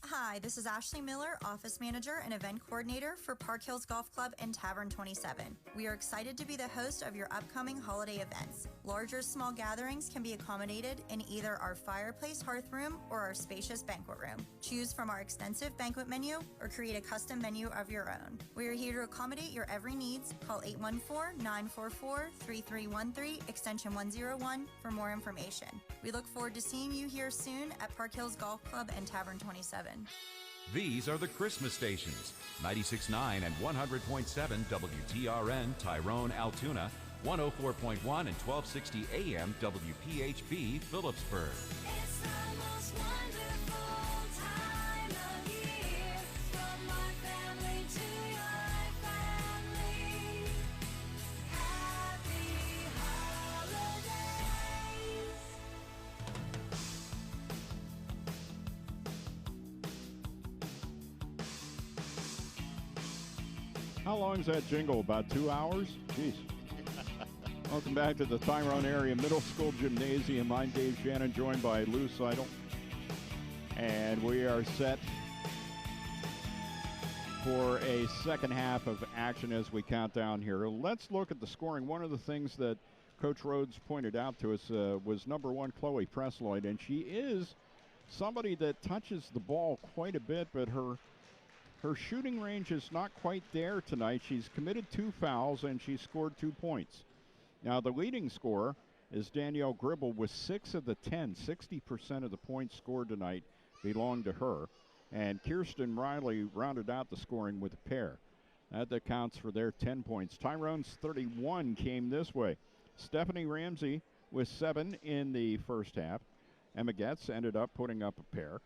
Hi, this is Ashley Miller, Office Manager and Event Coordinator for Park Hills Golf Club and Tavern 27. We are excited to be the host of your upcoming holiday events. Large or small gatherings can be accommodated in either our fireplace hearth room or our spacious banquet room. Choose from our extensive banquet menu or create a custom menu of your own. We are here to accommodate your every needs. Call 814-944-3313, extension 101 for more information. We look forward to seeing you here soon at Park Hills Golf Club and Tavern 27. These are the Christmas stations. 96.9 and 100.7 WTRN Tyrone, Altoona. 104.1 and 1260 AM WPHB Phillipsburg. It's the most wonderful time of year. From my family to your family. How long is that jingle? About 2 hours? Jeez. Welcome back to the Tyrone Area Middle School Gymnasium. I'm Dave Shannon, joined by Lou Seidel. And we are set for a second half of action as we count down here. Let's look at the scoring. One of the things that Coach Rhodes pointed out to us was number 1, Chloe Presloyd, and she is somebody that touches the ball quite a bit, but her shooting range is not quite there tonight. She's committed 2 fouls, and she scored 2 points. Now, the leading scorer is Danielle Gribble with 6 of the 10. 60% of the points scored tonight belong to her. And Kirsten Riley rounded out the scoring with a pair. That accounts for their 10 points. Tyrone's 31 came this way. Stephanie Ramsey with 7 in the first half. Emma Getz ended up putting up a pair.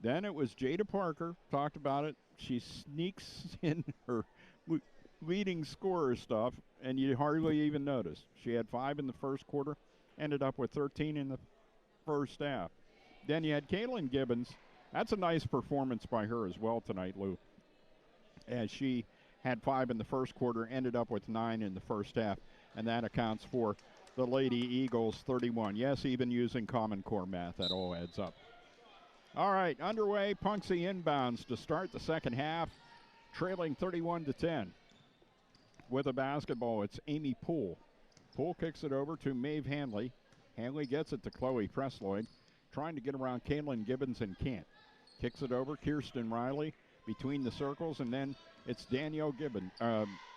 Then it was Jada Parker, talked about it. She sneaks in her leading scorer stuff, and you hardly even notice. She had 5 in the first quarter, ended up with 13 in the first half. Then you had Kaylin Gibbons. That's a nice performance by her as well tonight, Lou. As she had 5 in the first quarter, ended up with 9 in the first half, and that accounts for the Lady Eagles 31. Yes, even using Common Core math, that all adds up. All right, underway, Punxsutawney inbounds to start the second half, trailing 31-10. With a basketball, it's Amy Poole. Poole kicks it over to Maeve Hanley. Hanley gets it to Chloe Presloyd, trying to get around Kaylin Gibbons and can't. Kicks it over, Kirsten Riley between the circles, and then it's Danielle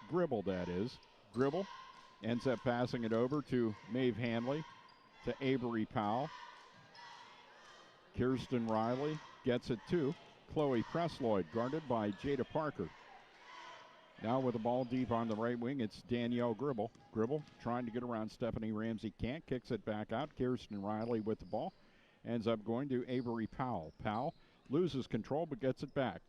Gribble, that is. Gribble ends up passing it over to Maeve Hanley, to Avery Powell. Kirsten Riley gets it to Chloe Presloyd, guarded by Jada Parker. Now with the ball deep on the right wing, it's Danielle Gribble. Gribble trying to get around Stephanie Ramsey, can't, kicks it back out. Kirsten Riley with the ball, ends up going to Avery Powell. Powell loses control but gets it back.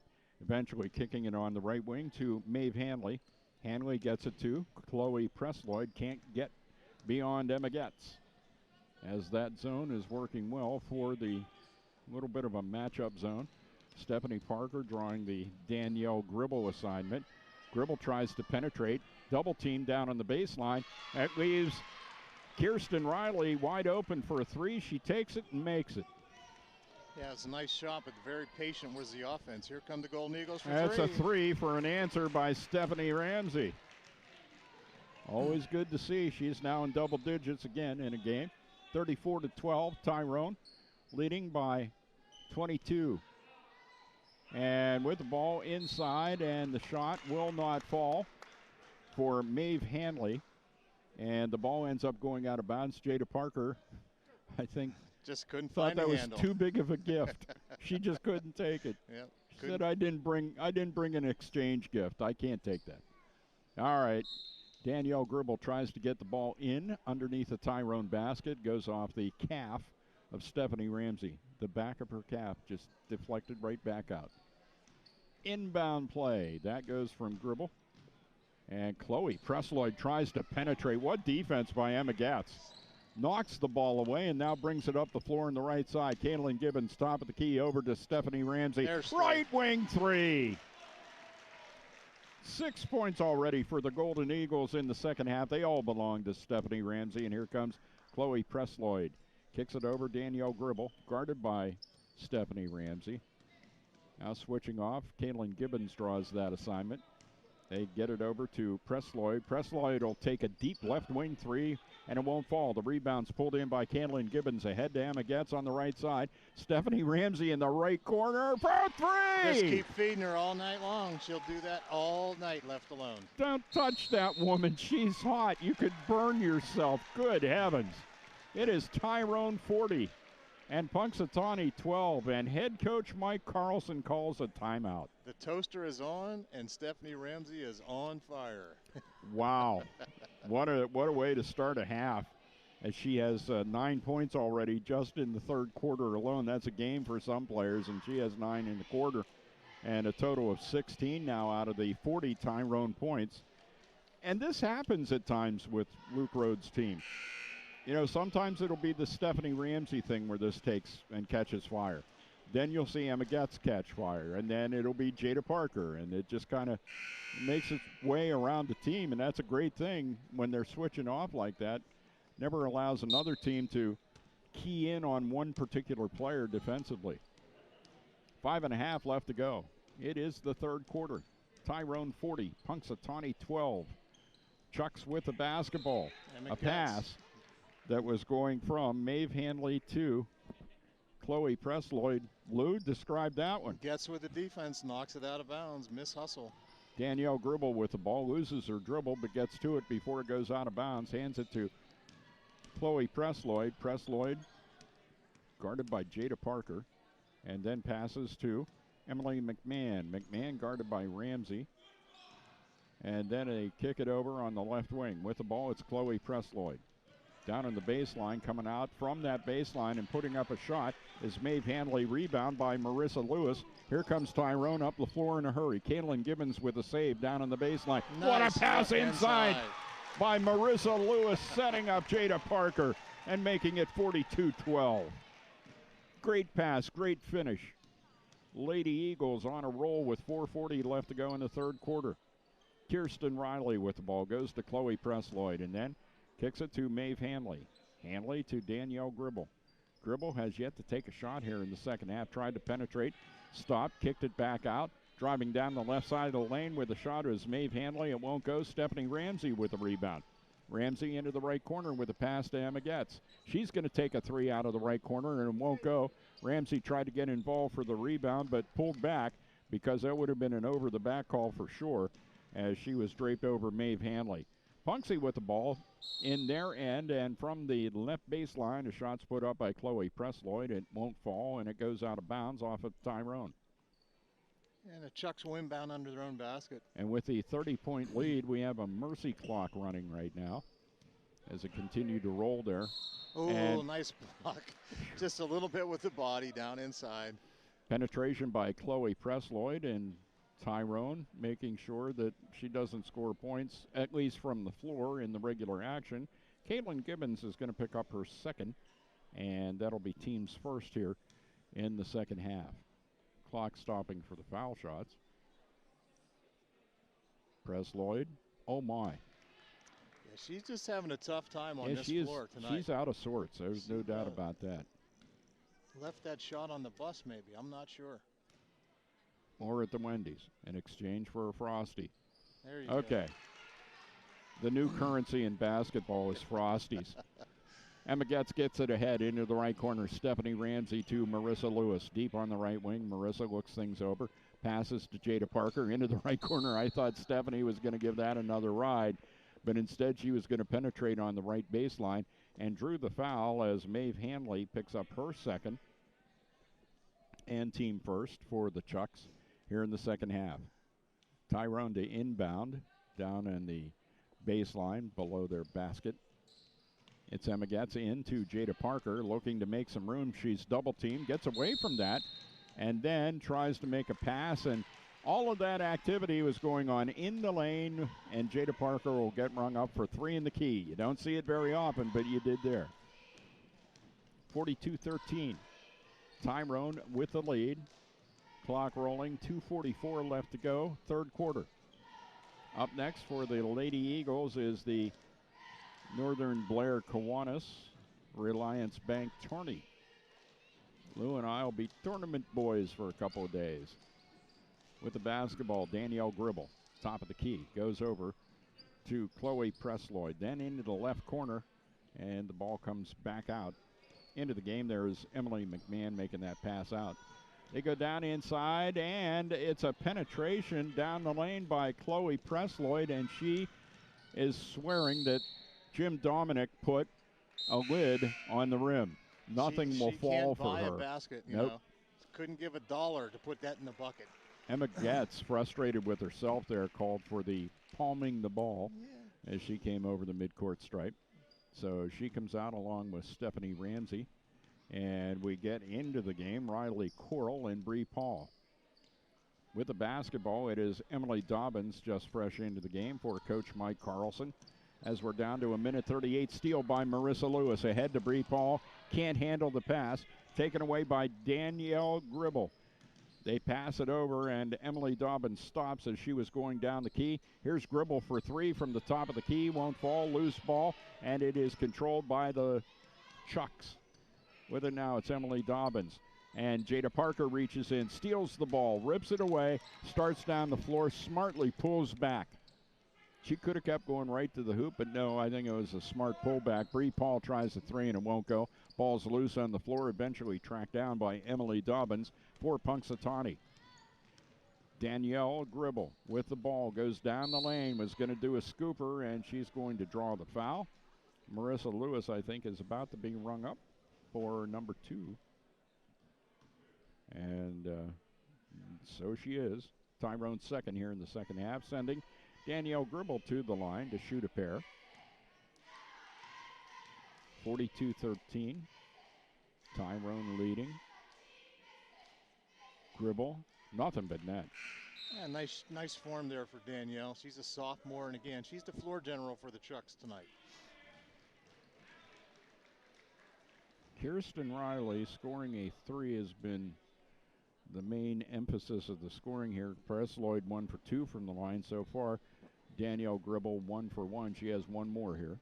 Eventually kicking it on the right wing to Maeve Hanley. Hanley gets it to Chloe Presloyd, can't get beyond Emma Getz, as that zone is working well for the little bit of a matchup zone. Stephanie Parker drawing the Danielle Gribble assignment. Gribble tries to penetrate, double team down on the baseline. That leaves Kirsten Riley wide open for a 3. She takes it and makes it. Yeah, it's a nice shot, but very patient was the offense. Here come the Golden Eagles for That's 3. a 3 for an answer by Stephanie Ramsey. Always good to see. She's now in double digits again in a game. 34-12, Tyrone leading by 22. And with the ball inside, and the shot will not fall for Maeve Hanley. And the ball ends up going out of bounds. Jada Parker, I think, just couldn't thought find that the was handle. too big of a gift. She just couldn't take it. Yep, She said, I didn't bring an exchange gift. I can't take that. All right. Danielle Gribble tries to get the ball in underneath the Tyrone basket. Goes off the calf of Stephanie Ramsey. The back of her calf just deflected right back out. Inbound play. That goes from Gribble. And Chloe Presloyd tries to penetrate. What defense by Emma Gatz. Knocks the ball away and now brings it up the floor on the right side. Kaylin Gibbons, top of the key, over to Stephanie Ramsey. There's right wing 3. 6 points already for the Golden Eagles in the second half. They all belong to Stephanie Ramsey. And here comes Chloe Presloyd. Kicks it over, Danielle Gribble, guarded by Stephanie Ramsey. Now switching off, Kaylin Gibbons draws that assignment. They get it over to Presloyd. Presloyd will take a deep left wing 3, and it won't fall. The rebound's pulled in by Kaylin Gibbons. Ahead to Emma Getz on the right side. Stephanie Ramsey in the right corner for 3! Just keep feeding her all night long. She'll do that all night left alone. Don't touch that woman. She's hot. You could burn yourself. Good heavens. It is Tyrone 40 and Punxsutawney 12, and head coach Mike Carlson calls a timeout. The toaster is on, and Stephanie Ramsey is on fire. Wow. What a way to start a half, as she has 9 points already just in the third quarter alone. That's a game for some players, and she has 9 in the quarter, and a total of 16 now out of the 40 Tyrone points. And this happens at times with Luke Rhodes' team. You know, sometimes it'll be the Stephanie Ramsey thing where this takes and catches fire. Then you'll see Emma Getz catch fire, and then it'll be Jada Parker, and it just kind of makes its way around the team, and that's a great thing when they're switching off like that. Never allows another team to key in on one particular player defensively. 5.5 left to go. It is the third quarter. Tyrone 40, Punxsutawney 12. Chucks with the basketball. A pass that was going from Maeve Hanley to Chloe Presloyd. Lou, describe that one. Gets with the defense, knocks it out of bounds, miss hustle. Danielle Gribble with the ball, loses her dribble, but gets to it before it goes out of bounds. Hands it to Chloe Presloyd. Presloyd guarded by Jada Parker, and then passes to Emily McMahon. McMahon guarded by Ramsey. And then a kick it over on the left wing. With the ball, it's Chloe Presloyd. Down in the baseline, coming out from that baseline and putting up a shot is Maeve Hanley. Rebound by Marissa Lewis. Here comes Tyrone up the floor in a hurry. Caitlin Gibbons with a save down on the baseline. What a pass inside by Marissa Lewis, setting up Jada Parker and making it 42-12. Great pass, great finish. Lady Eagles on a roll with 4:40 left to go in the third quarter. Kirsten Riley with the ball, goes to Chloe Presloyd, and then kicks it to Maeve Hanley. Hanley to Danielle Gribble. Gribble has yet to take a shot here in the second half. Tried to penetrate, stopped, kicked it back out. Driving down the left side of the lane with the shot is Maeve Hanley. It won't go. Stephanie Ramsey with the rebound. Ramsey into the right corner with a pass to Emma Getz. She's going to take a three out of the right corner, and it won't go. Ramsey tried to get involved for the rebound, but pulled back because that would have been an over-the-back call for sure, as she was draped over Maeve Hanley. Punxsy with the ball in their end, and from the left baseline, a shot's put up by Chloe Presloyd. It won't fall, and it goes out of bounds off of Tyrone. And the Chucks will inbound under their own basket. And with the 30-point lead, we have a mercy clock running right now as it continued to roll there. Oh, nice block. Just a little bit with the body down inside. Penetration by Chloe Presloyd, and Tyrone making sure that she doesn't score points, at least from the floor in the regular action. Caitlin Gibbons is going to pick up her second, and that'll be team's first here in the second half. Clock stopping for the foul shots. Presloyd, oh my. Yeah, she's just having a tough time on this floor tonight. She's out of sorts. There's no doubt about that. Left that shot on the bus maybe, I'm not sure. Or at the Wendy's in exchange for a Frosty. There you go. The new currency in basketball is Frosties. Emma Getz gets it ahead into the right corner. Stephanie Ramsey to Marissa Lewis. Deep on the right wing. Marissa looks things over. Passes to Jada Parker into the right corner. I thought Stephanie was going to give that another ride, but instead she was going to penetrate on the right baseline and drew the foul as Maeve Hanley picks up her second and team first for the Chucks here in the second half. Tyrone to inbound down in the baseline below their basket. It's Emma Getz into Jada Parker, looking to make some room. She's double teamed, gets away from that, and then tries to make a pass. And all of that activity was going on in the lane, and Jada Parker will get rung up for three in the key. You don't see it very often, but you did there. 42-13. Tyrone with the lead. Clock rolling, 2:44 left to go, third quarter. Up next for the Lady Eagles is the Northern Blair Kiwanis Reliance Bank tourney. Lou and I will be tournament boys for a couple of days. With the basketball, Danielle Gribble, top of the key, goes over to Chloe Presloyd, then into the left corner, and the ball comes back out. Into the game, there is Emily McMahon making that pass out. They go down inside, and it's a penetration down the lane by Chloe Presloyd, and she is swearing that Jim Dominic put a lid on the rim. Nothing will fall for her. She can't buy a basket, you know. Couldn't give $1 to put that in the bucket. Emma Getz, frustrated with herself there, called for the palming the ball as she came over the midcourt stripe. So she comes out along with Stephanie Ramsey. And we get into the game, Riley Coral and Bree Paul. With the basketball, it is Emily Dobbins just fresh into the game for Coach Mike Carlson. As we're down to a minute 38, steal by Marissa Lewis. Ahead to Bree Paul, can't handle the pass. taken away by Danielle Gribble. They pass it over, and Emily Dobbins stops as she was going down the key. Here's Gribble for three from the top of the key. Won't fall. Loose ball, and it is controlled by the Chucks. With it now, it's Emily Dobbins. And Jada Parker reaches in, steals the ball, rips it away, starts down the floor, smartly pulls back. She could have kept going right to the hoop, but no, I think it was a smart pullback. Bree Paul tries the three, and it won't go. Ball's loose on the floor, eventually tracked down by Emily Dobbins for Punxsutawney. Danielle Gribble with the ball, goes down the lane, was going to do a scooper, and she's going to draw the foul. Marissa Lewis, I think, is about to be rung up for number 2. And so she is. Tyrone second here in the second half, sending Danielle Gribble to the line to shoot a pair. 42-13. Tyrone leading. Gribble, nothing but net. Yeah, nice form there for Danielle. She's a sophomore, and again, she's the floor general for the Chucks tonight. Kirsten Riley scoring a three has been the main emphasis of the scoring here. Presloyd 1 for 2 from the line so far. Danielle Gribble 1 for 1. She has one more here.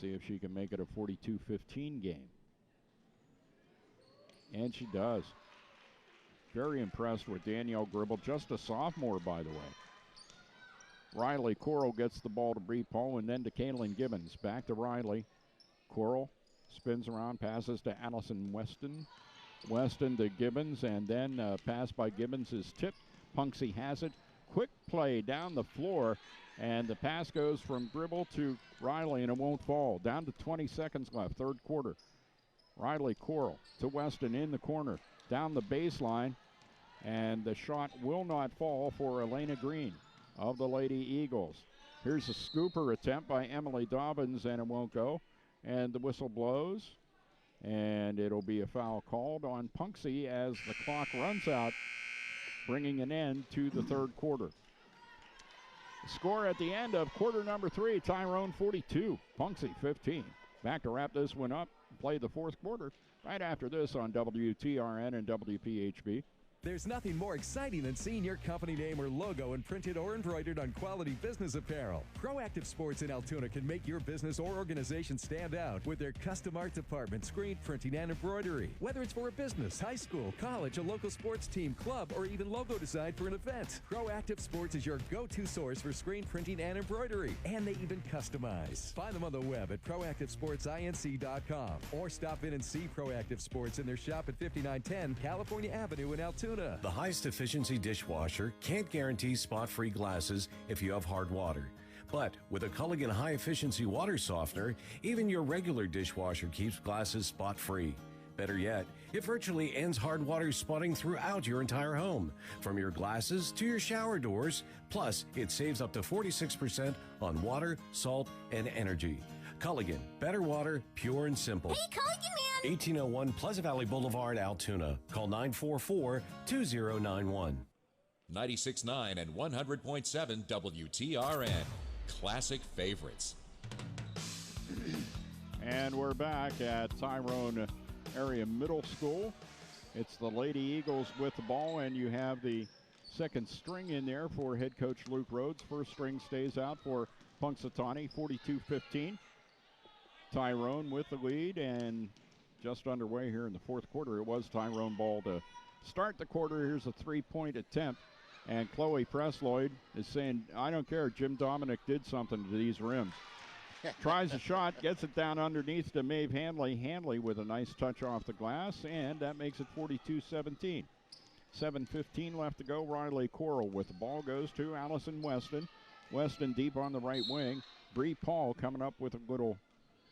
See if she can make it a 42-15 game. And she does. Very impressed with Danielle Gribble, just a sophomore, by the way. Riley Coral gets the ball to Bree Paul and then to Kaylin Gibbons. Back to Riley. Coral spins around, passes to Allison Weston. Weston to Gibbons, and then pass by Gibbons is tipped. Punxsy has it. Quick play down the floor, and the pass goes from Gribble to Riley, and it won't fall. Down to 20 seconds left, third quarter. Riley Coral to Weston in the corner, down the baseline, and the shot will not fall for Elena Green of the Lady Eagles. Here's a scooper attempt by Emily Dobbins, and it won't go. And the whistle blows, and it'll be a foul called on Punxsy as the clock runs out, bringing an end to the third quarter. The score at the end of quarter number 3, Tyrone 42, Punxsy 15. Back to wrap this one up, play the fourth quarter right after this on WTRN and WPHB. There's nothing more exciting than seeing your company name or logo imprinted or embroidered on quality business apparel. Proactive Sports in Altoona can make your business or organization stand out with their custom art department, screen printing, and embroidery. Whether it's for a business, high school, college, a local sports team, club, or even logo design for an event, Proactive Sports is your go-to source for screen printing and embroidery. And they even customize. Find them on the web at proactivesportsinc.com or stop in and see Proactive Sports in their shop at 5910 California Avenue in Altoona. The highest efficiency dishwasher can't guarantee spot-free glasses if you have hard water. But with a Culligan high efficiency water softener, even your regular dishwasher keeps glasses spot-free. Better yet, it virtually ends hard water spotting throughout your entire home, from your glasses to your shower doors. Plus, it saves up to 46% on water, salt, and energy. Culligan, better water, pure and simple. Hey, Culligan man! 1801 Pleasant Valley Boulevard, Altoona. Call 944-2091. 96.9 and 100.7 WTRN. Classic favorites. And we're back at Tyrone Area Middle School. It's the Lady Eagles with the ball, and you have the second string in there for head coach Luke Rhodes. First string stays out for Punxsutawney, 42-15. Tyrone with the lead, and just underway here in the fourth quarter. It was Tyrone ball to start the quarter. Here's a three-point attempt, and Chloe Presloyd is saying, I don't care, Jim Dominic did something to these rims. Tries a shot, gets it down underneath to Maeve Handley. Handley with a nice touch off the glass, and that makes it 42-17. 7:15 left to go. Riley Coral with the ball goes to Allison Weston. Weston deep on the right wing. Bree Paul coming up with a little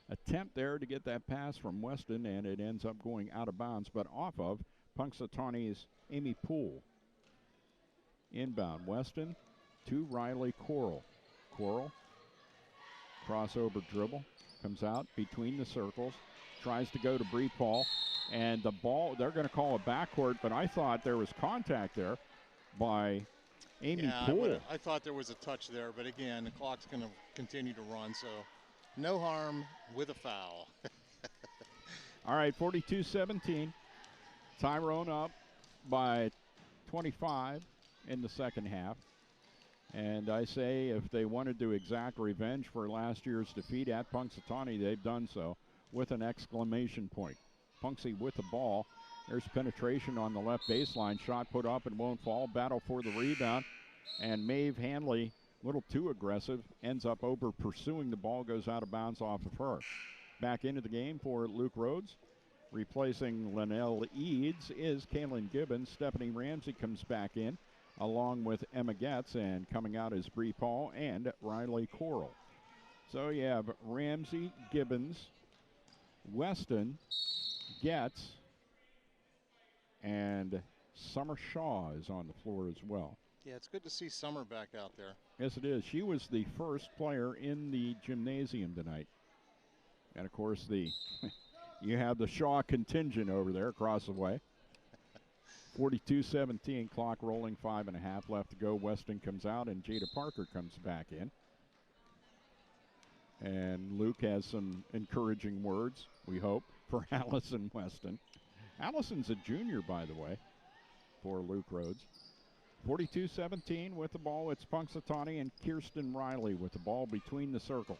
attempt there to get that pass from Weston, and it ends up going out of bounds, but off of Punxsutawney's Amy Poole. Inbound, Weston to Riley Coral. Coral, crossover dribble, comes out between the circles, tries to go to Bree Paul, and the ball, they're going to call a backcourt, but I thought there was contact there by Amy Poole. I thought there was a touch there, but again, the clock's going to continue to run, so no harm with a foul. All right, 42-17. Tyrone up by 25 in the second half. And I say if they wanted to exact revenge for last year's defeat at Punxsutawney, they've done so with an exclamation point. Punxsy with the ball. There's penetration on the left baseline. Shot put up and won't fall. Battle for the rebound. And Maeve Hanley, a little too aggressive, ends up over pursuing the ball, goes out of bounds off of her. Back into the game for Luke Rhodes. Replacing Linnell Eads is Kaylin Gibbons. Stephanie Ramsey comes back in, along with Emma Getz, and coming out is Bree Paul and Riley Coral. So you have Ramsey, Gibbons, Weston, Getz, and Summer Shaw is on the floor as well. Yeah, it's good to see Summer back out there. Yes, it is. She was the first player in the gymnasium tonight. And, of course, you have the Shaw contingent over there across the way. 42-17, clock rolling, 5.5 left to go. Weston comes out, and Jada Parker comes back in. And Luke has some encouraging words, we hope, for Allison Weston. Allison's a junior, by the way, for Luke Rhodes. 42-17 with the ball. It's Punxsutawney and Kirsten Riley with the ball between the circles.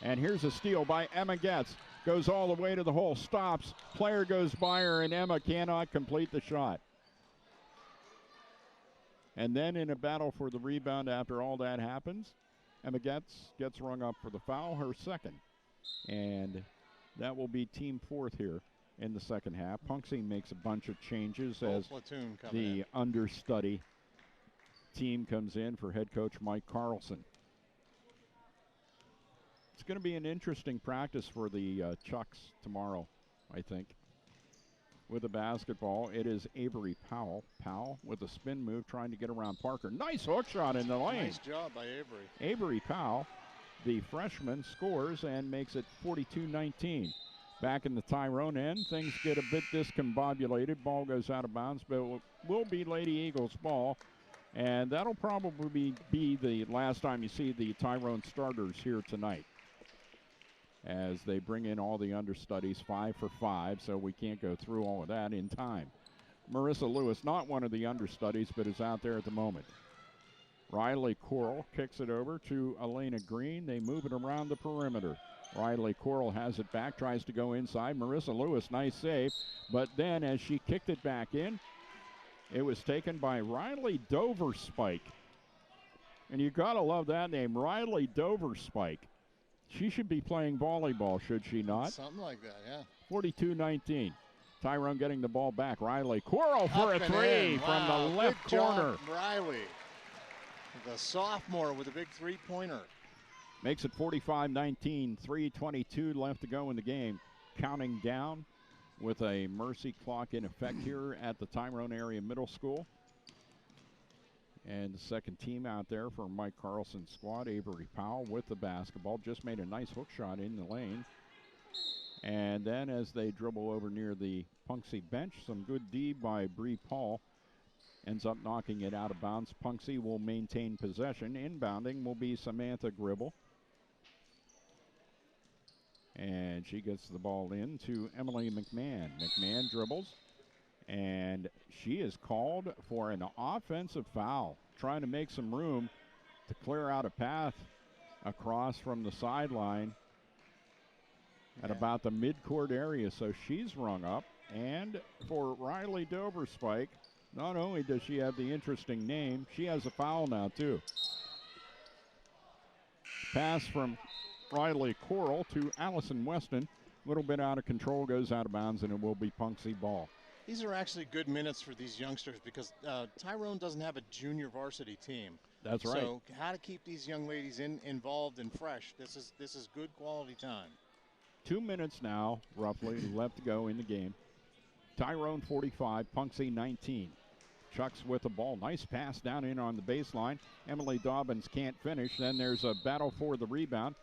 And here's a steal by Emma Getz. Goes all the way to the hole, stops. Player goes by her, and Emma cannot complete the shot. And then in a battle for the rebound after all that happens, Emma Getz gets rung up for the foul, her second. And that will be team fourth here in the second half. Punxsy makes a bunch of changes as the understudy team comes in for head coach Mike Carlson. It's going to be an interesting practice for the Chucks tomorrow, I think. With the basketball, it is Avery Powell. Powell with a spin move trying to get around Parker. Nice hook shot in the lane. Nice job by Avery. Avery Powell, the freshman, scores and makes it 42-19. Back in the Tyrone end, things get a bit discombobulated. Ball goes out of bounds, but it will be Lady Eagles ball. And that'll probably be the last time you see the Tyrone starters here tonight, as they bring in all the understudies 5 for 5, so we can't go through all of that in time. Marissa Lewis, not one of the understudies, but is out there at the moment. Riley Coral kicks it over to Elena Green. They move it around the perimeter. Riley Coral has it back, tries to go inside. Marissa Lewis, nice save, but then as she kicked it back in, it was taken by Riley Dover Spike. And you gotta love that name, Riley Dover Spike. She should be playing volleyball, should she not? Something like that, yeah. 42-19. Tyrone getting the ball back. Riley Coral for Up a and three in. from Wow. the left Good job, corner. Riley, the sophomore with a big three-pointer. Makes it 45-19. 3:22 left to go in the game. Counting down with a mercy clock in effect here at the Tyrone Area Middle School. And the second team out there for Mike Carlson's squad, Avery Powell with the basketball. Just made a nice hook shot in the lane. And then as they dribble over near the Punxsy bench, some good D by Bree Paul. Ends up knocking it out of bounds. Punxsy will maintain possession. Inbounding will be Samantha Gribble. And she gets the ball in to Emily McMahon. McMahon dribbles. And she is called for an offensive foul, trying to make some room to clear out a path across from the sideline at about the midcourt area. So she's rung up. And for Riley Dover Spike, not only does she have the interesting name, she has a foul now too. Pass from Riley Coral to Allison Weston. A little bit out of control, goes out of bounds, and it will be Punxsy ball. These are actually good minutes for these youngsters because Tyrone doesn't have a junior varsity team. That's right. So how to keep these young ladies involved and fresh. This is good quality time. 2 minutes now, roughly, left to go in the game. Tyrone 45, Punxsy 19. Chucks with the ball. Nice pass down in on the baseline. Emily Dobbins can't finish. Then there's a battle for the rebound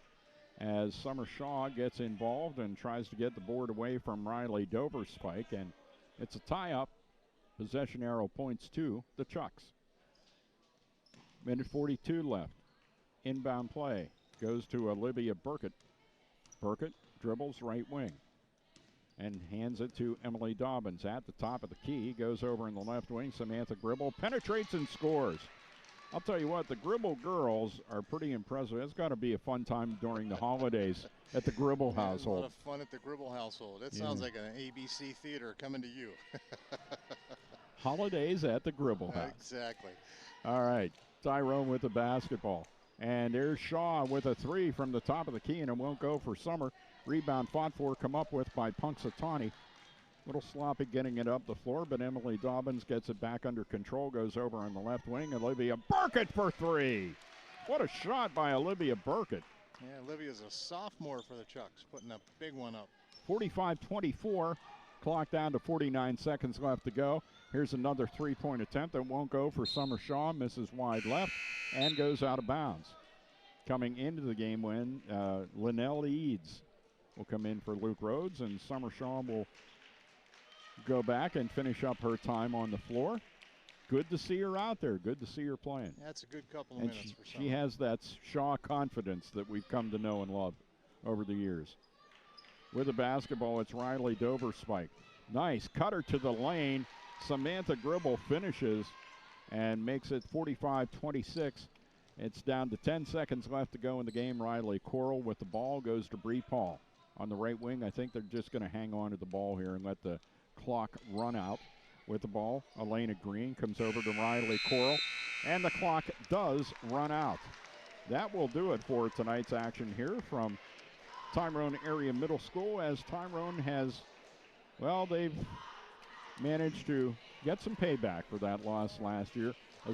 as Summer Shaw gets involved and tries to get the board away from Riley Dover Spike. And it's a tie-up. Possession arrow points to the Chucks. Minute 42 left. Inbound play goes to Olivia Burkett. Burkett dribbles right wing. and hands it to Emily Dobbins at the top of the key. Goes over in the left wing. Samantha Gribble penetrates and scores. I'll tell you what, the Gribble girls are pretty impressive. It's got to be a fun time during the holidays at the Gribble Yeah, there's household. a lot of fun at the Gribble household. It sounds like an ABC theater coming to you. Holidays at the Gribble house. Exactly. All right, Tyrone with the basketball. And there's Shaw with a three from the top of the key, and it won't go for Summer. Rebound fought for, come up with by Punxsutawney. Little sloppy getting it up the floor, but Emily Dobbins gets it back under control, goes over on the left wing. Olivia Burkett for three. What a shot by Olivia Burkett. Yeah, Olivia's a sophomore for the Chucks, putting a big one up. 45-24. Clock down to 49 seconds left to go. Here's another three-point attempt that won't go for Summer Shaw. Misses wide left and goes out of bounds. Coming into the game win, Linnell Eads will come in for Luke Rhodes, and Summer Shaw will go back and finish up her time on the floor. Good to see her out there. Good to see her playing. That's a good couple of And minutes for she has that Shaw confidence that we've come to know and love over the years. With the basketball, it's Riley Dover spike. Nice cutter to the lane. Samantha Gribble finishes and makes it 45-26. It's down to 10 seconds left to go in the game. Riley Coral with the ball goes to Bree Paul. On the right wing, I think they're just going to hang on to the ball here and let the clock run out. With the ball, Elena Green comes over to Riley Coral, and the clock does run out. That will do it for tonight's action here from Tyrone Area Middle School, as Tyrone has, well, they've managed to get some payback for that loss last year. As